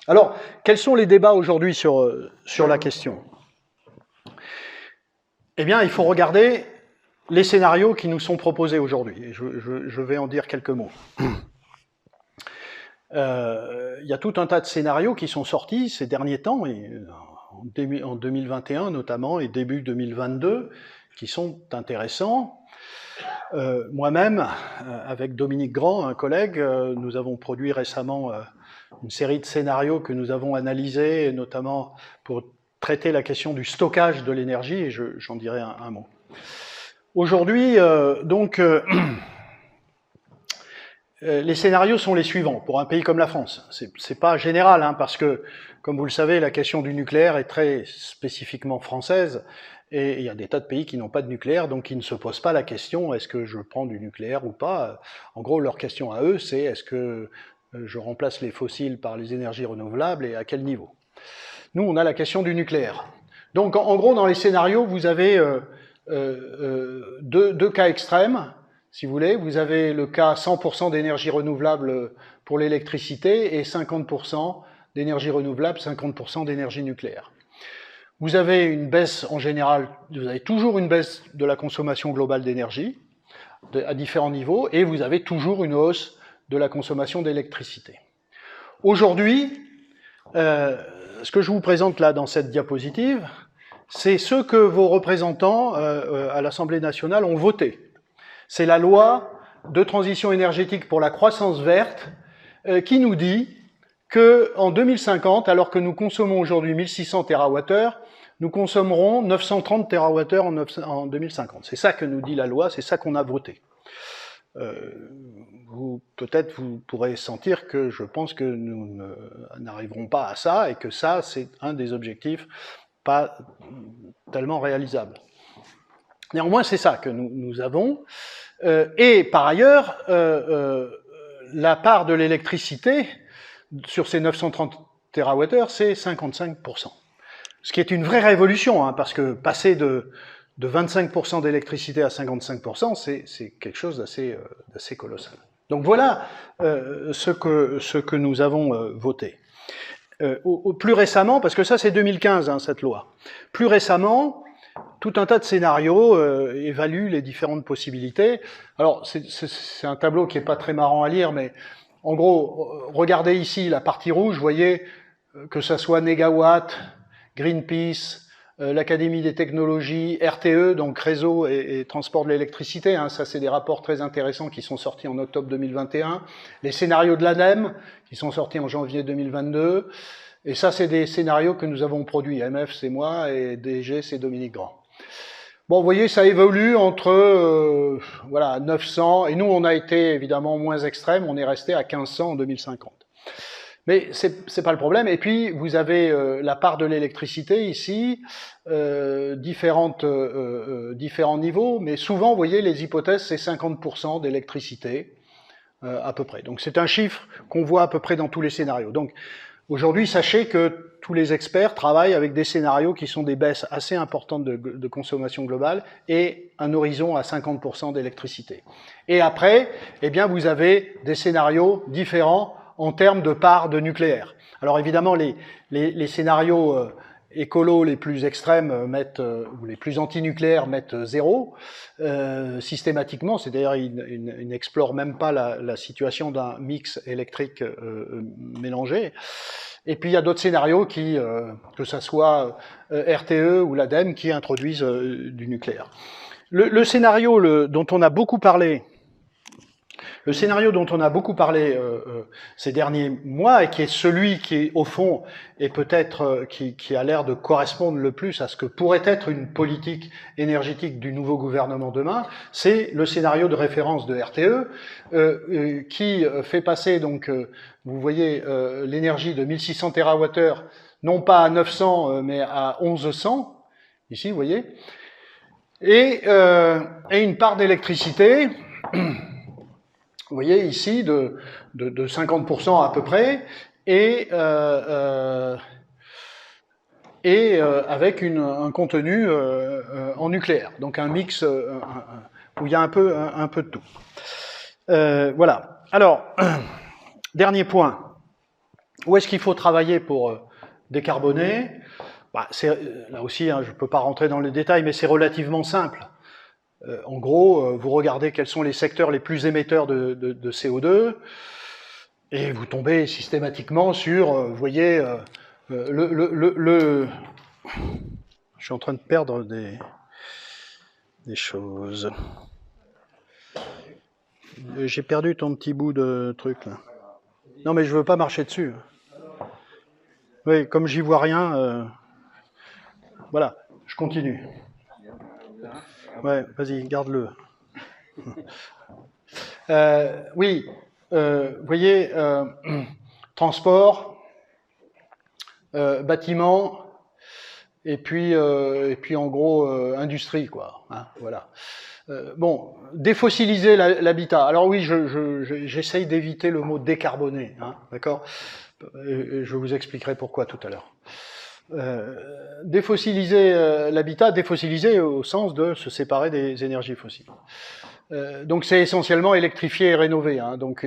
Alors, quels sont les débats aujourd'hui sur la question? Eh bien, il faut regarder les scénarios qui nous sont proposés aujourd'hui. Et je vais en dire quelques mots. Il y a tout un tas de scénarios qui sont sortis ces derniers temps, en 2021 notamment, et début 2022, qui sont intéressants. Moi-même, avec Dominique Grand, un collègue, nous avons produit récemment une série de scénarios que nous avons analysés, notamment pour traiter la question du stockage de l'énergie, et j'en dirai un mot. Aujourd'hui, les scénarios sont les suivants, pour un pays comme la France. C'est pas général, parce que, comme vous le savez, la question du nucléaire est très spécifiquement française, et il y a des tas de pays qui n'ont pas de nucléaire, donc qui ne se posent pas la question, est-ce que je prends du nucléaire ou pas? En gros, leur question à eux, c'est est-ce que je remplace les fossiles par les énergies renouvelables, et à quel niveau? Nous, on a la question du nucléaire. Donc, en gros, dans les scénarios, vous avez deux cas extrêmes, si vous voulez. Vous avez le cas 100% d'énergie renouvelable pour l'électricité et 50% d'énergie renouvelable, 50% d'énergie nucléaire. Vous avez une baisse en général, vous avez toujours une baisse de la consommation globale d'énergie à différents niveaux, et vous avez toujours une hausse de la consommation d'électricité. Aujourd'hui, ce que je vous présente là dans cette diapositive, c'est ce que vos représentants à l'Assemblée nationale ont voté. C'est la loi de transition énergétique pour la croissance verte qui nous dit qu'en 2050, alors que nous consommons aujourd'hui 1600 TWh, nous consommerons 930 TWh en 2050. C'est ça que nous dit la loi, c'est ça qu'on a voté. Peut-être vous pourrez sentir que je pense que nous n'arriverons pas à ça et que ça, c'est un des objectifs pas tellement réalisable. Néanmoins, c'est ça que nous avons. Et par ailleurs, la part de l'électricité sur ces 930 TWh, c'est 55%. Ce qui est une vraie révolution, parce que passer de 25% d'électricité à 55%, c'est quelque chose d'assez colossal. Donc voilà ce que nous avons voté. Plus récemment, parce que ça c'est 2015, cette loi, plus récemment, tout un tas de scénarios évaluent les différentes possibilités. Alors c'est un tableau qui n'est pas très marrant à lire, mais en gros, regardez ici la partie rouge, vous voyez que ça soit Négawatt, Greenpeace, l'Académie des technologies, RTE, donc réseau et transport de l'électricité, ça c'est des rapports très intéressants qui sont sortis en octobre 2021, les scénarios de l'ADEME qui sont sortis en janvier 2022, Et ça, c'est des scénarios que nous avons produits. MF, c'est moi, et DG, c'est Dominique Grand. Bon, vous voyez, ça évolue entre voilà, 900, et nous, on a été évidemment moins extrême, on est resté à 1500 en 2050. Mais c'est pas le problème. Et puis, vous avez la part de l'électricité ici, différents niveaux, mais souvent, vous voyez, les hypothèses, c'est 50% d'électricité, à peu près. Donc, c'est un chiffre qu'on voit à peu près dans tous les scénarios. Donc, aujourd'hui, sachez que tous les experts travaillent avec des scénarios qui sont des baisses assez importantes de consommation globale et un horizon à 50% d'électricité. Et après, eh bien, vous avez des scénarios différents en termes de part de nucléaire. Alors évidemment, les scénarios écolos les plus extrêmes mettent, ou les plus anti-nucléaires mettent 0 systématiquement, c'est-à-dire ils n'explorent même pas la situation d'un mix électrique mélangé. Et puis il y a d'autres scénarios qui, que ça soit RTE ou l'ADEME, qui introduisent du nucléaire. Le scénario dont on a beaucoup parlé, ces derniers mois, et qui est celui qui, au fond, est peut-être qui a l'air de correspondre le plus à ce que pourrait être une politique énergétique du nouveau gouvernement demain, c'est le scénario de référence de RTE, qui fait passer, donc, vous voyez, l'énergie de 1600 TWh, non pas à 900, mais à 1100, ici, vous voyez, et une part d'électricité, vous voyez ici, de 50% à peu près, et avec un contenu en nucléaire. Donc un mix où il y a un peu de tout. Voilà. Alors, dernier point. Où est-ce qu'il faut travailler pour décarboner? Bah, là aussi, hein, je ne peux pas rentrer dans les détails, mais c'est relativement simple. En gros, vous regardez quels sont les secteurs les plus émetteurs de CO2, et vous tombez systématiquement sur, vous voyez, je suis en train de perdre des choses. J'ai perdu ton petit bout de truc, là. Non, mais je veux pas marcher dessus. Oui, comme j'y vois rien, voilà, je continue. Ouais, vas-y, garde-le. Oui, vous voyez, transport, bâtiment, et puis en gros, industrie, quoi. Hein, voilà. Bon, défossiliser l'habitat. Alors oui, j'essaye d'éviter le mot décarboner, hein, d'accord ? Je vous expliquerai pourquoi tout à l'heure. Défossiliser l'habitat, défossiliser au sens de se séparer des énergies fossiles. Donc c'est essentiellement électrifier et rénover. Hein. Donc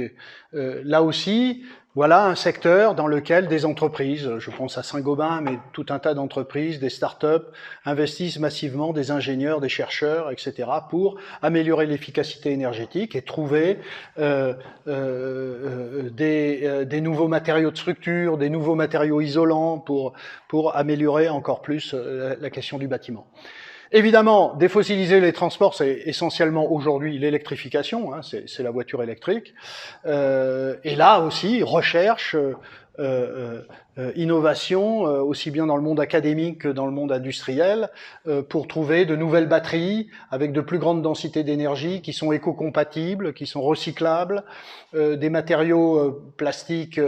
là aussi, voilà un secteur dans lequel des entreprises, je pense à Saint-Gobain, mais tout un tas d'entreprises, des start-up, investissent massivement, des ingénieurs, des chercheurs, etc., pour améliorer l'efficacité énergétique et trouver des nouveaux matériaux de structure, des nouveaux matériaux isolants pour améliorer encore plus la question du bâtiment. Évidemment, défossiliser les transports, c'est essentiellement aujourd'hui l'électrification, hein, c'est la voiture électrique. Et là aussi, recherche, innovation, aussi bien dans le monde académique que dans le monde industriel, pour trouver de nouvelles batteries avec de plus grandes densités d'énergie qui sont éco-compatibles, qui sont recyclables, des matériaux plastiques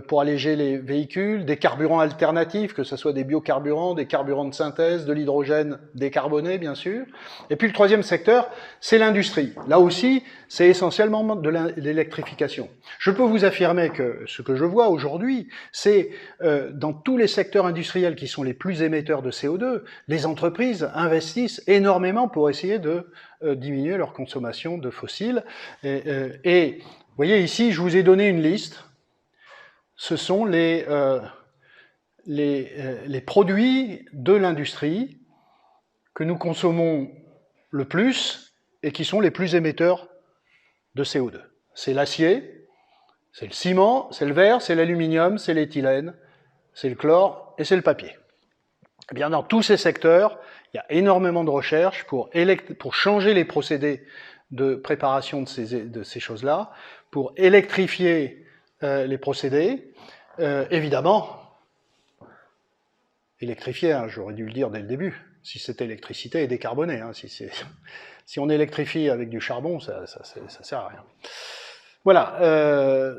pour alléger les véhicules, des carburants alternatifs, que ce soit des biocarburants, des carburants de synthèse, de l'hydrogène décarboné, bien sûr. Et puis le troisième secteur, c'est l'industrie. Là aussi, c'est essentiellement de l'électrification. Je peux vous affirmer que ce que je vois aujourd'hui, c'est dans tous les secteurs industriels qui sont les plus émetteurs de CO2, les entreprises investissent énormément pour essayer de diminuer leur consommation de fossiles. Et vous voyez ici, je vous ai donné une liste. Ce sont les produits de l'industrie que nous consommons le plus et qui sont les plus émetteurs de CO2. C'est l'acier, c'est le ciment, c'est le verre, c'est l'aluminium, c'est l'éthylène, c'est le chlore et c'est le papier. Eh bien, dans tous ces secteurs, il y a énormément de recherches pour changer les procédés de préparation de ces choses-là, pour électrifier les procédés, évidemment, électrifié, hein, j'aurais dû le dire dès le début, si cette électricité est décarbonée. Hein, si on électrifie avec du charbon, ça sert à rien. Voilà.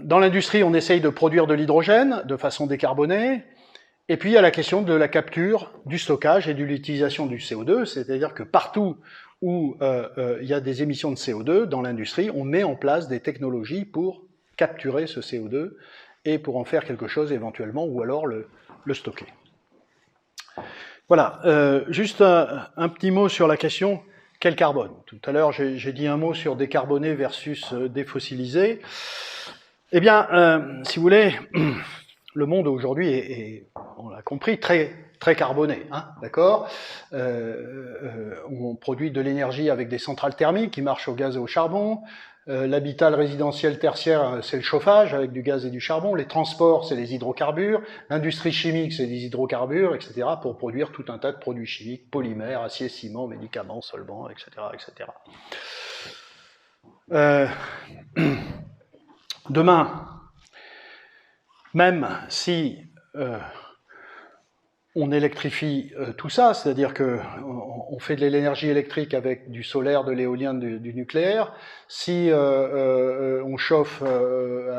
Dans l'industrie, on essaye de produire de l'hydrogène de façon décarbonée. Et puis, il y a la question de la capture, du stockage et de l'utilisation du CO2, c'est-à-dire que partout où il y a des émissions de CO2 dans l'industrie, on met en place des technologies pour capturer ce CO2 et pour en faire quelque chose éventuellement, ou alors le stocker. Voilà, juste un petit mot sur la question quel carbone. Tout à l'heure, j'ai dit un mot sur décarboner versus défossiliser. Eh bien, si vous voulez, le monde aujourd'hui est, on l'a compris, très carboné, hein, d'accord. On produit de l'énergie avec des centrales thermiques qui marchent au gaz et au charbon. L'habitat, le résidentiel tertiaire, c'est le chauffage avec du gaz et du charbon. Les transports, c'est les hydrocarbures. L'industrie chimique, c'est des hydrocarbures, etc., pour produire tout un tas de produits chimiques, polymères, acier, ciment, médicaments, solvants, etc., etc. Demain, même si on électrifie tout ça, c'est-à-dire qu'on fait de l'énergie électrique avec du solaire, de l'éolien, du nucléaire, si on chauffe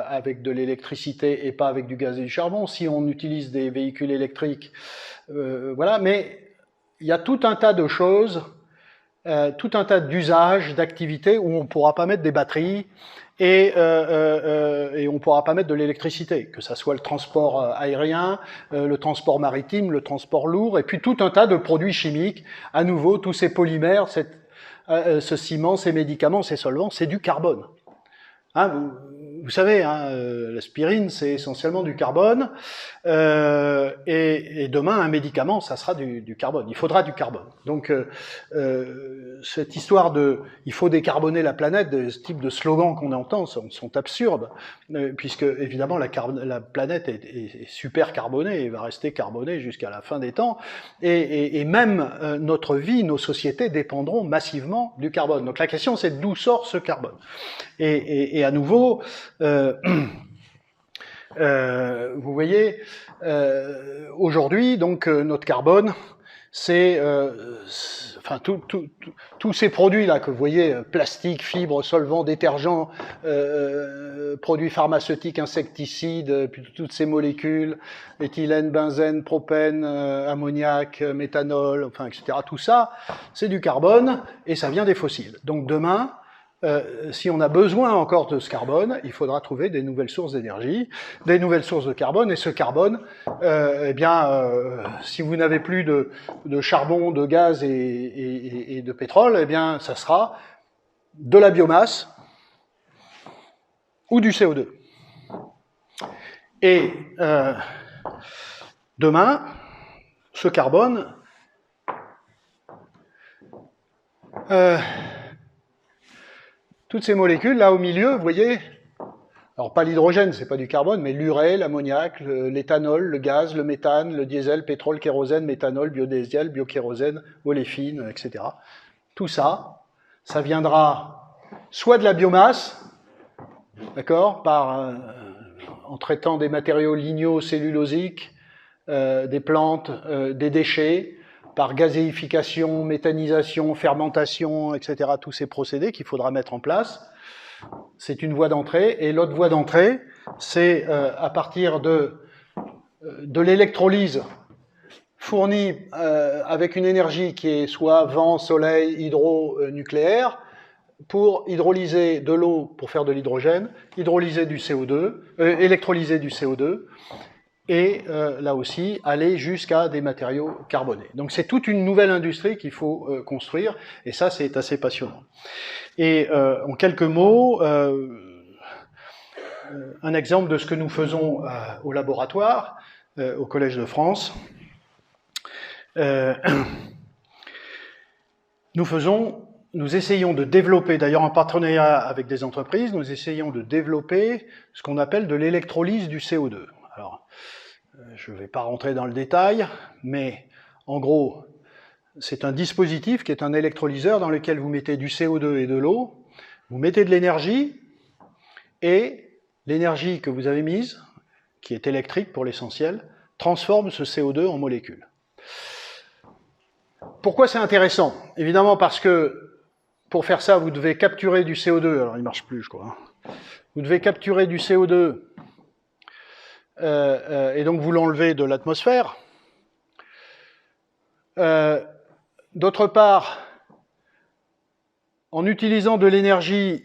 avec de l'électricité et pas avec du gaz et du charbon, si on utilise des véhicules électriques, voilà, mais il y a tout un tas de choses, tout un tas d'usages, d'activités où on ne pourra pas mettre des batteries et on ne pourra pas mettre de l'électricité, que ça soit le transport aérien, le transport maritime, le transport lourd, et puis tout un tas de produits chimiques, à nouveau, tous ces polymères, ce ciment, ces médicaments, ces solvants, c'est du carbone. Hein, vous savez, hein, l'aspirine, c'est essentiellement du carbone, et demain, un médicament, ça sera du carbone. Il faudra du carbone. Donc, cette histoire de « il faut décarboner la planète », ce type de slogans qu'on entend sont absurdes, puisque, évidemment, la planète est super carbonée et va rester carbonée jusqu'à la fin des temps, et même notre vie, nos sociétés dépendront massivement du carbone. Donc, la question, c'est d'où sort ce carbone. Et à nouveau, vous voyez, aujourd'hui, donc notre carbone, c'est, enfin, tous ces produits-là que vous voyez, plastique, fibres, solvants, détergents, produits pharmaceutiques, insecticides, puis toutes ces molécules, éthylène, benzène, propène, ammoniac, méthanol, enfin, etc. Tout ça, c'est du carbone et ça vient des fossiles. Donc demain, si on a besoin encore de ce carbone, il faudra trouver des nouvelles sources d'énergie, des nouvelles sources de carbone, et ce carbone, eh bien, si vous n'avez plus de charbon, de gaz et de pétrole, eh bien, ça sera de la biomasse ou du CO2. Et demain, ce carbone, toutes ces molécules, là au milieu, vous voyez, alors pas l'hydrogène, c'est pas du carbone, mais l'urée, l'ammoniac, l'éthanol, le gaz, le méthane, le diesel, pétrole, kérosène, méthanol, biodiesel, biokérosène, oléfine, etc. Tout ça, ça viendra soit de la biomasse, d'accord, en traitant des matériaux lignocellulosiques, des plantes, des déchets, par gazéification, méthanisation, fermentation, etc., tous ces procédés qu'il faudra mettre en place. C'est une voie d'entrée. Et l'autre voie d'entrée, c'est à partir de l'électrolyse fournie avec une énergie qui est soit vent, soleil, hydro, nucléaire, pour hydrolyser de l'eau pour faire de l'hydrogène, hydrolyser du CO2, électrolyser du CO2, et là aussi, aller jusqu'à des matériaux carbonés. Donc c'est toute une nouvelle industrie qu'il faut construire, et ça c'est assez passionnant. Et en quelques mots, un exemple de ce que nous faisons au laboratoire, au Collège de France. Nous essayons de développer, d'ailleurs en partenariat avec des entreprises, nous essayons de développer ce qu'on appelle de l'électrolyse du CO2. Alors, je ne vais pas rentrer dans le détail, mais en gros, c'est un dispositif qui est un électrolyseur dans lequel vous mettez du CO2 et de l'eau, vous mettez de l'énergie, et l'énergie que vous avez mise, qui est électrique pour l'essentiel, transforme ce CO2 en molécules. Pourquoi c'est intéressant? Évidemment parce que pour faire ça, vous devez capturer du CO2, alors il ne marche plus, je crois. Vous devez capturer du CO2 et donc vous l'enlevez de l'atmosphère. D'autre part, en utilisant de l'énergie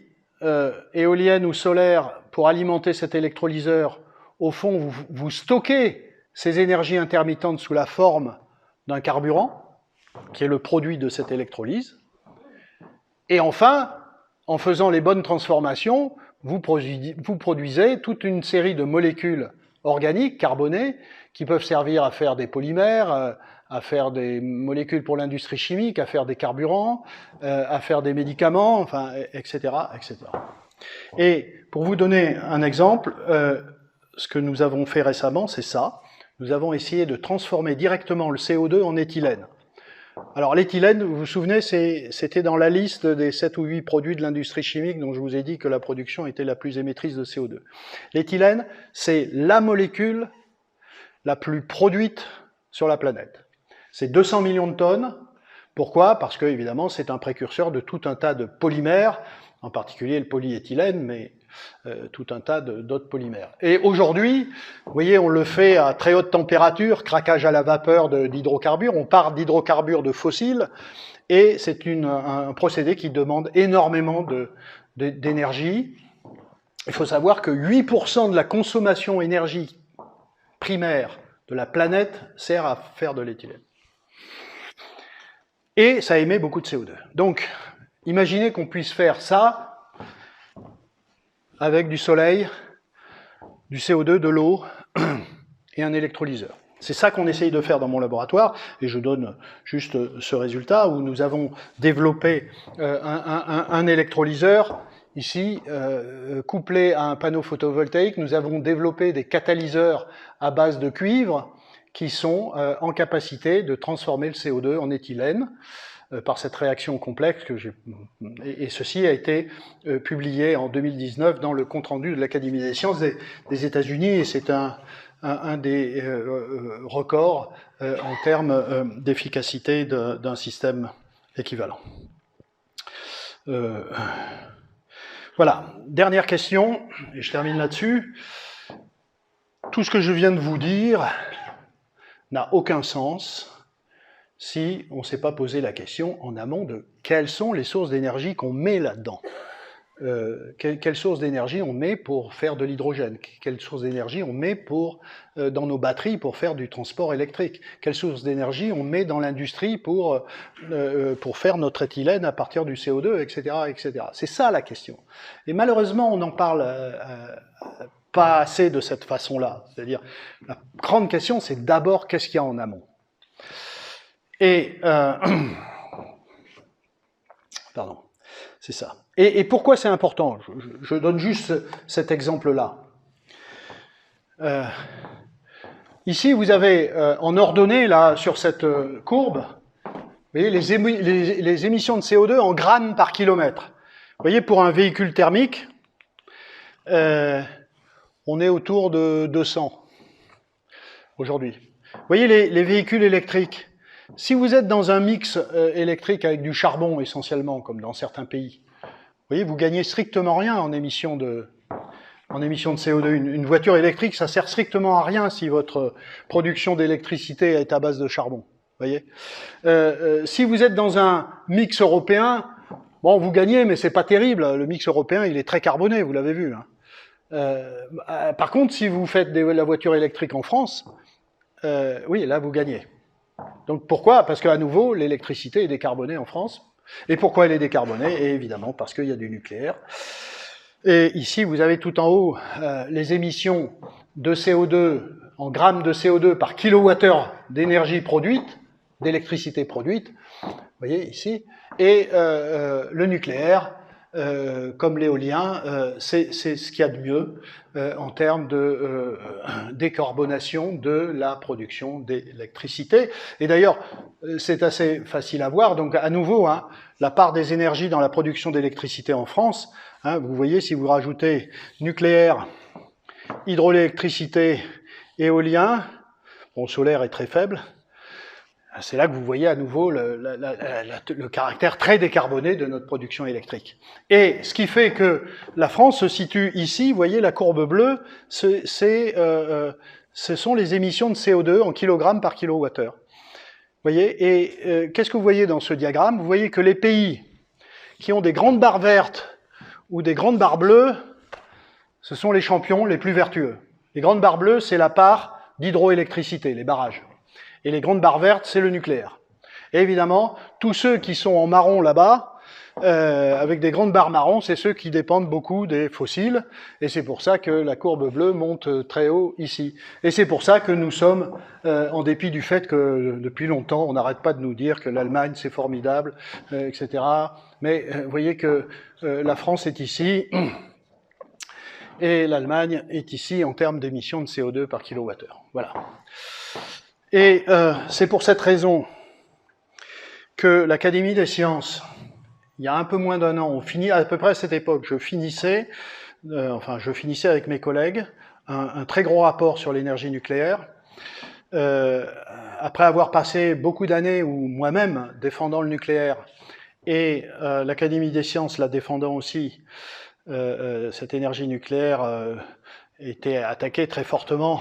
éolienne ou solaire pour alimenter cet électrolyseur, au fond, vous stockez ces énergies intermittentes sous la forme d'un carburant, qui est le produit de cette électrolyse. Et enfin, en faisant les bonnes transformations, vous produisez toute une série de molécules organiques, carbonées, qui peuvent servir à faire des polymères, à faire des molécules pour l'industrie chimique, à faire des carburants, à faire des médicaments, enfin, etc., etc. Et pour vous donner un exemple, ce que nous avons fait récemment, c'est ça. Nous avons essayé de transformer directement le CO2 en éthylène. Alors l'éthylène, vous vous souvenez, c'était dans la liste des 7 ou 8 produits de l'industrie chimique dont je vous ai dit que la production était la plus émettrice de CO2. L'éthylène, c'est la molécule la plus produite sur la planète. C'est 200 millions de tonnes. Pourquoi? Parce que, évidemment, c'est un précurseur de tout un tas de polymères, en particulier le polyéthylène, mais tout un tas d'autres polymères. Et aujourd'hui, vous voyez, on le fait à très haute température, craquage à la vapeur d'hydrocarbures, on part d'hydrocarbures de fossiles, et c'est un procédé qui demande énormément d'énergie. Il faut savoir que 8% de la consommation énergie primaire de la planète sert à faire de l'éthylène. Et ça émet beaucoup de CO2. Donc, imaginez qu'on puisse faire ça avec du soleil, du CO2, de l'eau et un électrolyseur. C'est ça qu'on essaye de faire dans mon laboratoire, et je donne juste ce résultat où nous avons développé un électrolyseur, ici, couplé à un panneau photovoltaïque. Nous avons développé des catalyseurs à base de cuivre qui sont en capacité de transformer le CO2 en éthylène par cette réaction complexe et ceci a été publié en 2019 dans le compte-rendu de l'Académie des sciences des États-Unis, et c'est un des records en termes d'efficacité d'un système équivalent. Voilà, dernière question, et je termine là-dessus. Tout ce que je viens de vous dire n'a aucun sens si on ne s'est pas posé la question en amont de quelles sont les sources d'énergie qu'on met là-dedans. Quelles sources d'énergie on met pour faire de l'hydrogène? Quelles sources d'énergie on met dans nos batteries pour faire du transport électrique? Quelles sources d'énergie on met dans l'industrie pour faire notre éthylène à partir du CO2, etc., etc. C'est ça la question. Et malheureusement, on n'en parle pas assez de cette façon-là. C'est-à-dire, la grande question, c'est d'abord qu'est-ce qu'il y a en amont. Et pardon, c'est ça. Et pourquoi c'est important? Je donne juste cet exemple-là. Ici, vous avez en ordonnée, là, sur cette courbe, vous voyez, les émissions de CO2 en grammes par kilomètre. Vous voyez, pour un véhicule thermique, on est autour de 200 aujourd'hui. Vous voyez, les véhicules électriques, si vous êtes dans un mix électrique avec du charbon essentiellement, comme dans certains pays, vous voyez, vous gagnez strictement rien en émissions de CO2. Une voiture électrique, ça sert strictement à rien si votre production d'électricité est à base de charbon. Vous voyez, si vous êtes dans un mix européen, bon, vous gagnez, mais c'est pas terrible. Le mix européen, il est très carboné, vous l'avez vu. Par contre, si vous faites la voiture électrique en France, oui, là, vous gagnez. Donc pourquoi? Parce qu'à nouveau, l'électricité est décarbonée en France. Et pourquoi elle est décarbonée? Et évidemment, parce qu'il y a du nucléaire. Et ici, vous avez tout en haut les émissions de CO2 en grammes de CO2 par kilowattheure d'énergie produite, d'électricité produite. Vous voyez ici. Et le nucléaire, comme l'éolien, c'est ce qu'il y a de mieux en termes de décarbonation de la production d'électricité. Et d'ailleurs, c'est assez facile à voir. Donc, à nouveau, la part des énergies dans la production d'électricité en France, vous voyez, si vous rajoutez nucléaire hydroélectricité, éolien, bon, solaire est très faible. C'est là que vous voyez à nouveau le caractère très décarboné de notre production électrique. Et ce qui fait que la France se situe ici, vous voyez la courbe bleue, ce sont les émissions de CO2 en kilogrammes par kilowattheure. Vous voyez, et qu'est-ce que vous voyez dans ce diagramme? Vous voyez que les pays qui ont des grandes barres vertes ou des grandes barres bleues, ce sont les champions les plus vertueux. Les grandes barres bleues, c'est la part d'hydroélectricité, les barrages. Et les grandes barres vertes, c'est le nucléaire. Et évidemment, tous ceux qui sont en marron là-bas, avec des grandes barres marron, c'est ceux qui dépendent beaucoup des fossiles. Et c'est pour ça que la courbe bleue monte très haut ici. Et c'est pour ça que nous sommes, en dépit du fait que depuis longtemps, on n'arrête pas de nous dire que l'Allemagne, c'est formidable, etc. Mais vous voyez que la France est ici, et l'Allemagne est ici en termes d'émissions de CO2 par kilowattheure. Voilà. Et c'est pour cette raison que l'Académie des sciences, il y a un peu moins d'un an, on finit à peu près à cette époque, je finissais avec mes collègues un très gros rapport sur l'énergie nucléaire. Après avoir passé beaucoup d'années, ou moi-même défendant le nucléaire, et l'Académie des sciences la défendant aussi, cette énergie nucléaire était attaquée très fortement.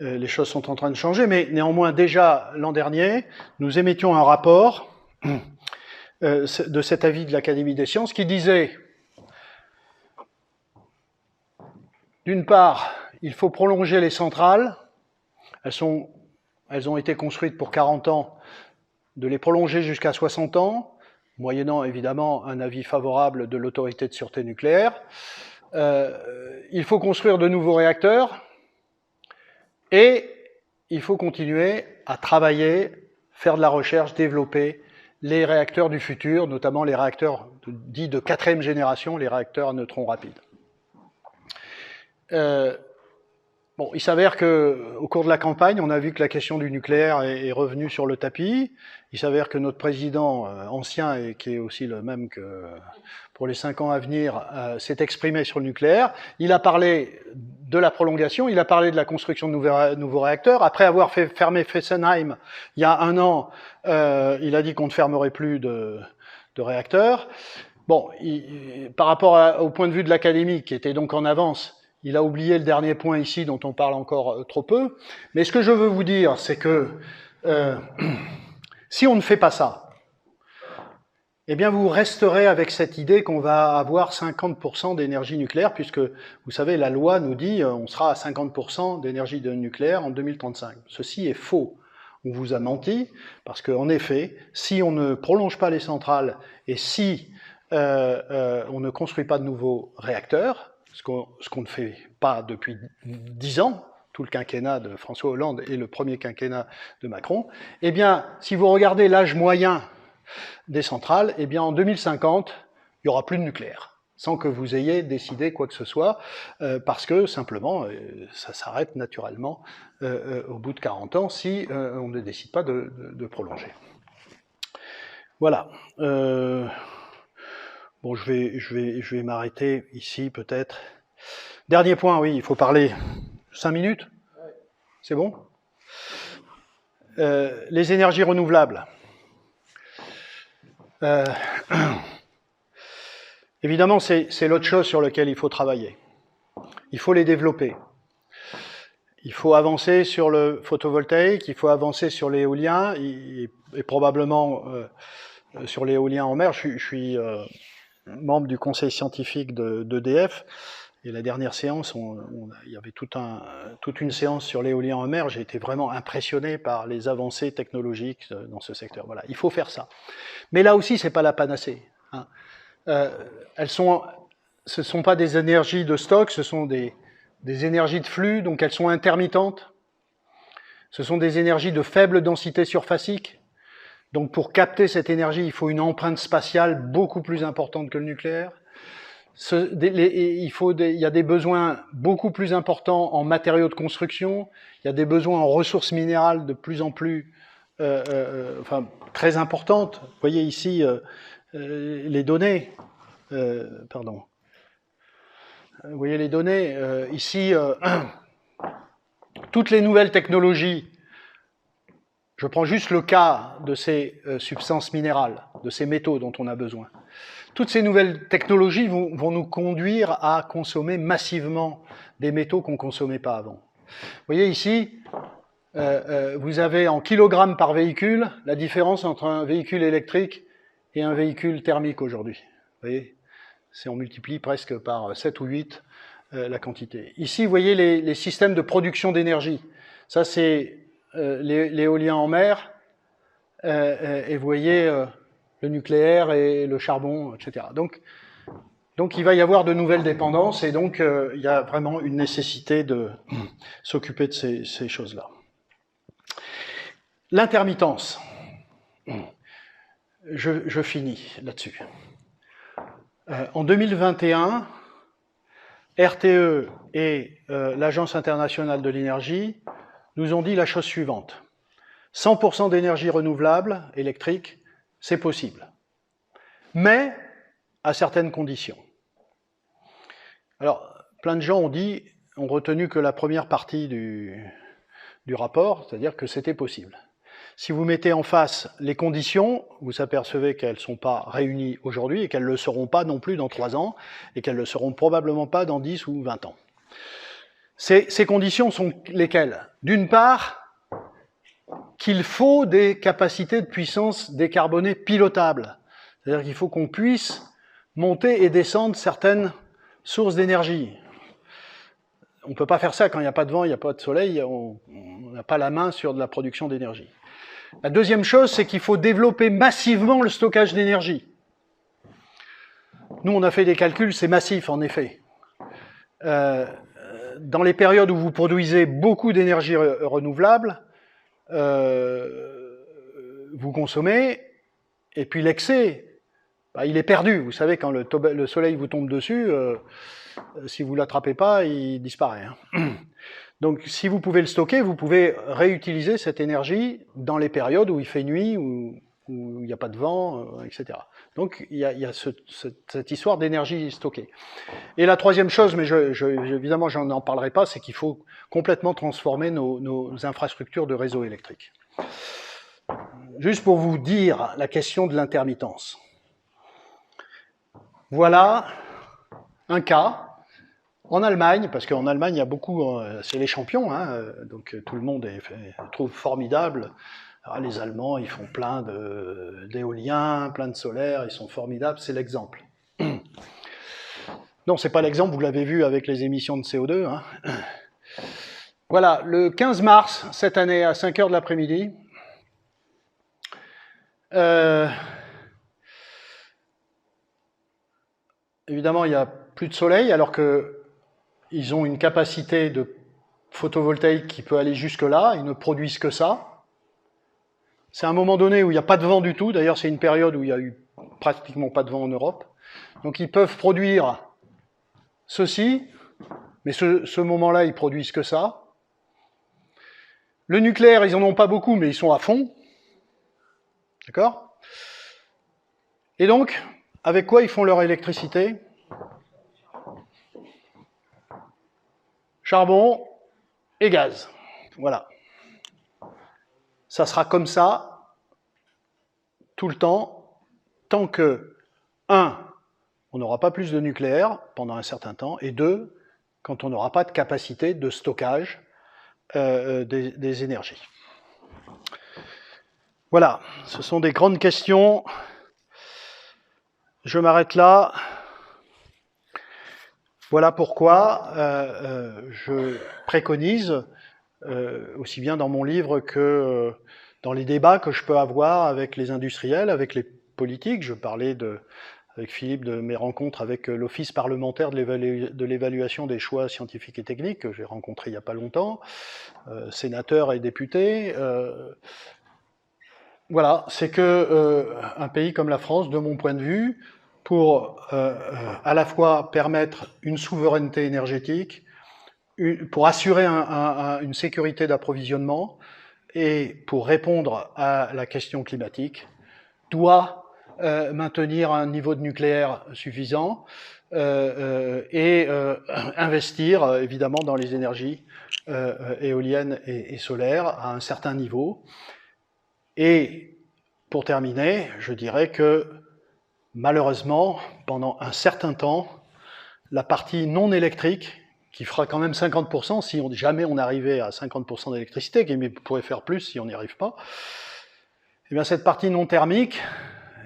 Les choses sont en train de changer, mais néanmoins, déjà l'an dernier, nous émettions un rapport de cet avis de l'Académie des sciences qui disait, d'une part, il faut prolonger les centrales, elles ont été construites pour 40 ans, de les prolonger jusqu'à 60 ans, moyennant évidemment un avis favorable de l'autorité de sûreté nucléaire. Il faut construire de nouveaux réacteurs, et il faut continuer à travailler, faire de la recherche, développer les réacteurs du futur, notamment les réacteurs dits de 4e génération, les réacteurs à neutrons rapides. Bon, il s'avère qu'au cours de la campagne, on a vu que la question du nucléaire est revenue sur le tapis. Il s'avère que notre président ancien, et qui est aussi le même que pour les 5 ans à venir, s'est exprimé sur le nucléaire. Il a parlé de la prolongation, il a parlé de la construction de nouveaux réacteurs. Après avoir fait fermer Fessenheim il y a 1 an, il a dit qu'on ne fermerait plus de réacteurs. Bon, par rapport au point de vue de l'académie, qui était donc en avance, il a oublié le dernier point ici, dont on parle encore trop peu. Mais ce que je veux vous dire, c'est que si on ne fait pas ça, eh bien vous resterez avec cette idée qu'on va avoir 50% d'énergie nucléaire, puisque, vous savez, la loi nous dit on sera à 50% d'énergie nucléaire en 2035. Ceci est faux. On vous a menti, parce qu'en effet, si on ne prolonge pas les centrales, et si on ne construit pas de nouveaux réacteurs, ce qu'on ne fait pas depuis 10 ans, tout le quinquennat de François Hollande et le premier quinquennat de Macron, eh bien, si vous regardez l'âge moyen des centrales, eh bien, en 2050, il n'y aura plus de nucléaire, sans que vous ayez décidé quoi que ce soit, parce que, simplement, ça s'arrête naturellement au bout de 40 ans, si on ne décide pas de prolonger. Voilà. Bon, je vais m'arrêter ici, peut-être. Dernier point, oui, il faut parler 5 minutes. C'est bon? Les énergies renouvelables. Évidemment, c'est l'autre chose sur laquelle il faut travailler. Il faut les développer. Il faut avancer sur le photovoltaïque, il faut avancer sur l'éolien, et probablement sur l'éolien en mer. Je suis membre du conseil scientifique d'EDF, et la dernière séance, il y avait toute une séance sur l'éolien en mer. J'ai été vraiment impressionné par les avancées technologiques dans ce secteur. Voilà, il faut faire ça. Mais là aussi, c'est pas la panacée. Hein. Ce sont pas des énergies de stock, ce sont des énergies de flux, donc elles sont intermittentes. Ce sont des énergies de faible densité surfacique. Donc pour capter cette énergie, il faut une empreinte spatiale beaucoup plus importante que le nucléaire. Il y a des besoins beaucoup plus importants en matériaux de construction, il y a des besoins en ressources minérales de plus en plus très importantes. Vous voyez ici les données. Pardon. Vous voyez les données. Ici, toutes les nouvelles technologies, je prends juste le cas de ces substances minérales, de ces métaux dont on a besoin. Toutes ces nouvelles technologies vont nous conduire à consommer massivement des métaux qu'on ne consommait pas avant. Vous voyez ici, vous avez en kilogrammes par véhicule la différence entre un véhicule électrique et un véhicule thermique aujourd'hui. Vous voyez, on multiplie presque par 7 ou 8 la quantité. Ici, vous voyez les systèmes de production d'énergie. Ça, c'est l'éolien en mer, et vous voyez le nucléaire et le charbon, etc. Donc, il va y avoir de nouvelles dépendances, et donc il y a vraiment une nécessité de s'occuper de ces choses-là. L'intermittence. Je finis là-dessus. En 2021, RTE et l'Agence internationale de l'énergie nous ont dit la chose suivante. 100% d'énergie renouvelable électrique, c'est possible. Mais à certaines conditions. Alors, plein de gens ont retenu que la première partie du rapport, c'est-à-dire que c'était possible. Si vous mettez en face les conditions, vous apercevez qu'elles ne sont pas réunies aujourd'hui et qu'elles ne le seront pas non plus dans 3 ans et qu'elles ne le seront probablement pas dans 10 ou 20 ans. Ces conditions sont lesquelles? D'une part, qu'il faut des capacités de puissance décarbonées pilotables. C'est-à-dire qu'il faut qu'on puisse monter et descendre certaines sources d'énergie. On ne peut pas faire ça quand il n'y a pas de vent, il n'y a pas de soleil, on n'a pas la main sur de la production d'énergie. La deuxième chose, c'est qu'il faut développer massivement le stockage d'énergie. Nous, on a fait des calculs, c'est massif en effet. Dans les périodes où vous produisez beaucoup d'énergie renouvelable, vous consommez, et puis l'excès, il est perdu. Vous savez, quand le soleil vous tombe dessus, si vous ne l'attrapez pas, il disparaît. Donc, si vous pouvez le stocker, vous pouvez réutiliser cette énergie dans les périodes où il fait nuit, où il n'y a pas de vent, etc. Donc, il y a cette histoire d'énergie stockée. Et la troisième chose, mais évidemment, je n'en parlerai pas, c'est qu'il faut complètement transformer nos infrastructures de réseau électrique. Juste pour vous dire la question de l'intermittence. Voilà un cas. En Allemagne, parce qu'en Allemagne, il y a beaucoup, c'est les champions, donc tout le monde trouve formidable. Alors, les Allemands, ils font plein d'éoliens, plein de solaires, ils sont formidables, c'est l'exemple. Non, c'est pas l'exemple, vous l'avez vu avec les émissions de CO2. Voilà, le 15 mars, cette année, à 5h de l'après-midi, évidemment, il n'y a plus de soleil, alors que ils ont une capacité de photovoltaïque qui peut aller jusque-là, ils ne produisent que ça. C'est un moment donné où il n'y a pas de vent du tout, d'ailleurs c'est une période où il n'y a eu pratiquement pas de vent en Europe. Donc ils peuvent produire ceci, mais ce moment-là, ils produisent que ça. Le nucléaire, ils n'en ont pas beaucoup, mais ils sont à fond. D'accord? Et donc, avec quoi ils font leur électricité? Charbon et gaz. Voilà. Ça sera comme ça tout le temps, tant que, 1, on n'aura pas plus de nucléaire pendant un certain temps, et 2, quand on n'aura pas de capacité de stockage des énergies. Voilà, ce sont des grandes questions. Je m'arrête là. Voilà pourquoi je préconise, aussi bien dans mon livre que dans les débats que je peux avoir avec les industriels, avec les politiques. Je parlais avec Philippe de mes rencontres avec l'Office parlementaire de l'évaluation des choix scientifiques et techniques, que j'ai rencontré il n'y a pas longtemps, sénateurs et députés. Voilà, c'est que un pays comme la France, de mon point de vue, pour à la fois permettre une souveraineté énergétique, pour assurer une sécurité d'approvisionnement et pour répondre à la question climatique, doit maintenir un niveau de nucléaire suffisant et investir évidemment dans les énergies éoliennes et solaires à un certain niveau. Et pour terminer, je dirais que malheureusement, pendant un certain temps, la partie non électrique, qui fera quand même 50% si jamais on arrivait à 50% d'électricité, qui pourrait faire plus si on n'y arrive pas, et bien cette partie non thermique,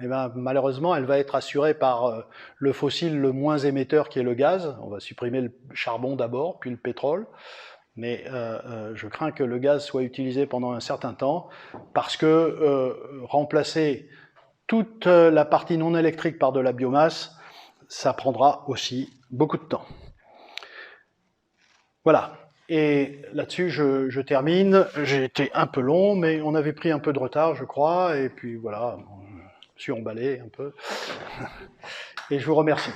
et bien malheureusement, elle va être assurée par le fossile le moins émetteur qui est le gaz. On va supprimer le charbon d'abord, puis le pétrole. Mais je crains que le gaz soit utilisé pendant un certain temps, parce que remplacer toute la partie non électrique par de la biomasse, ça prendra aussi beaucoup de temps. Voilà. Et là-dessus, je termine. J'ai été un peu long, mais on avait pris un peu de retard, je crois. Et puis voilà, je suis emballé un peu. Et je vous remercie.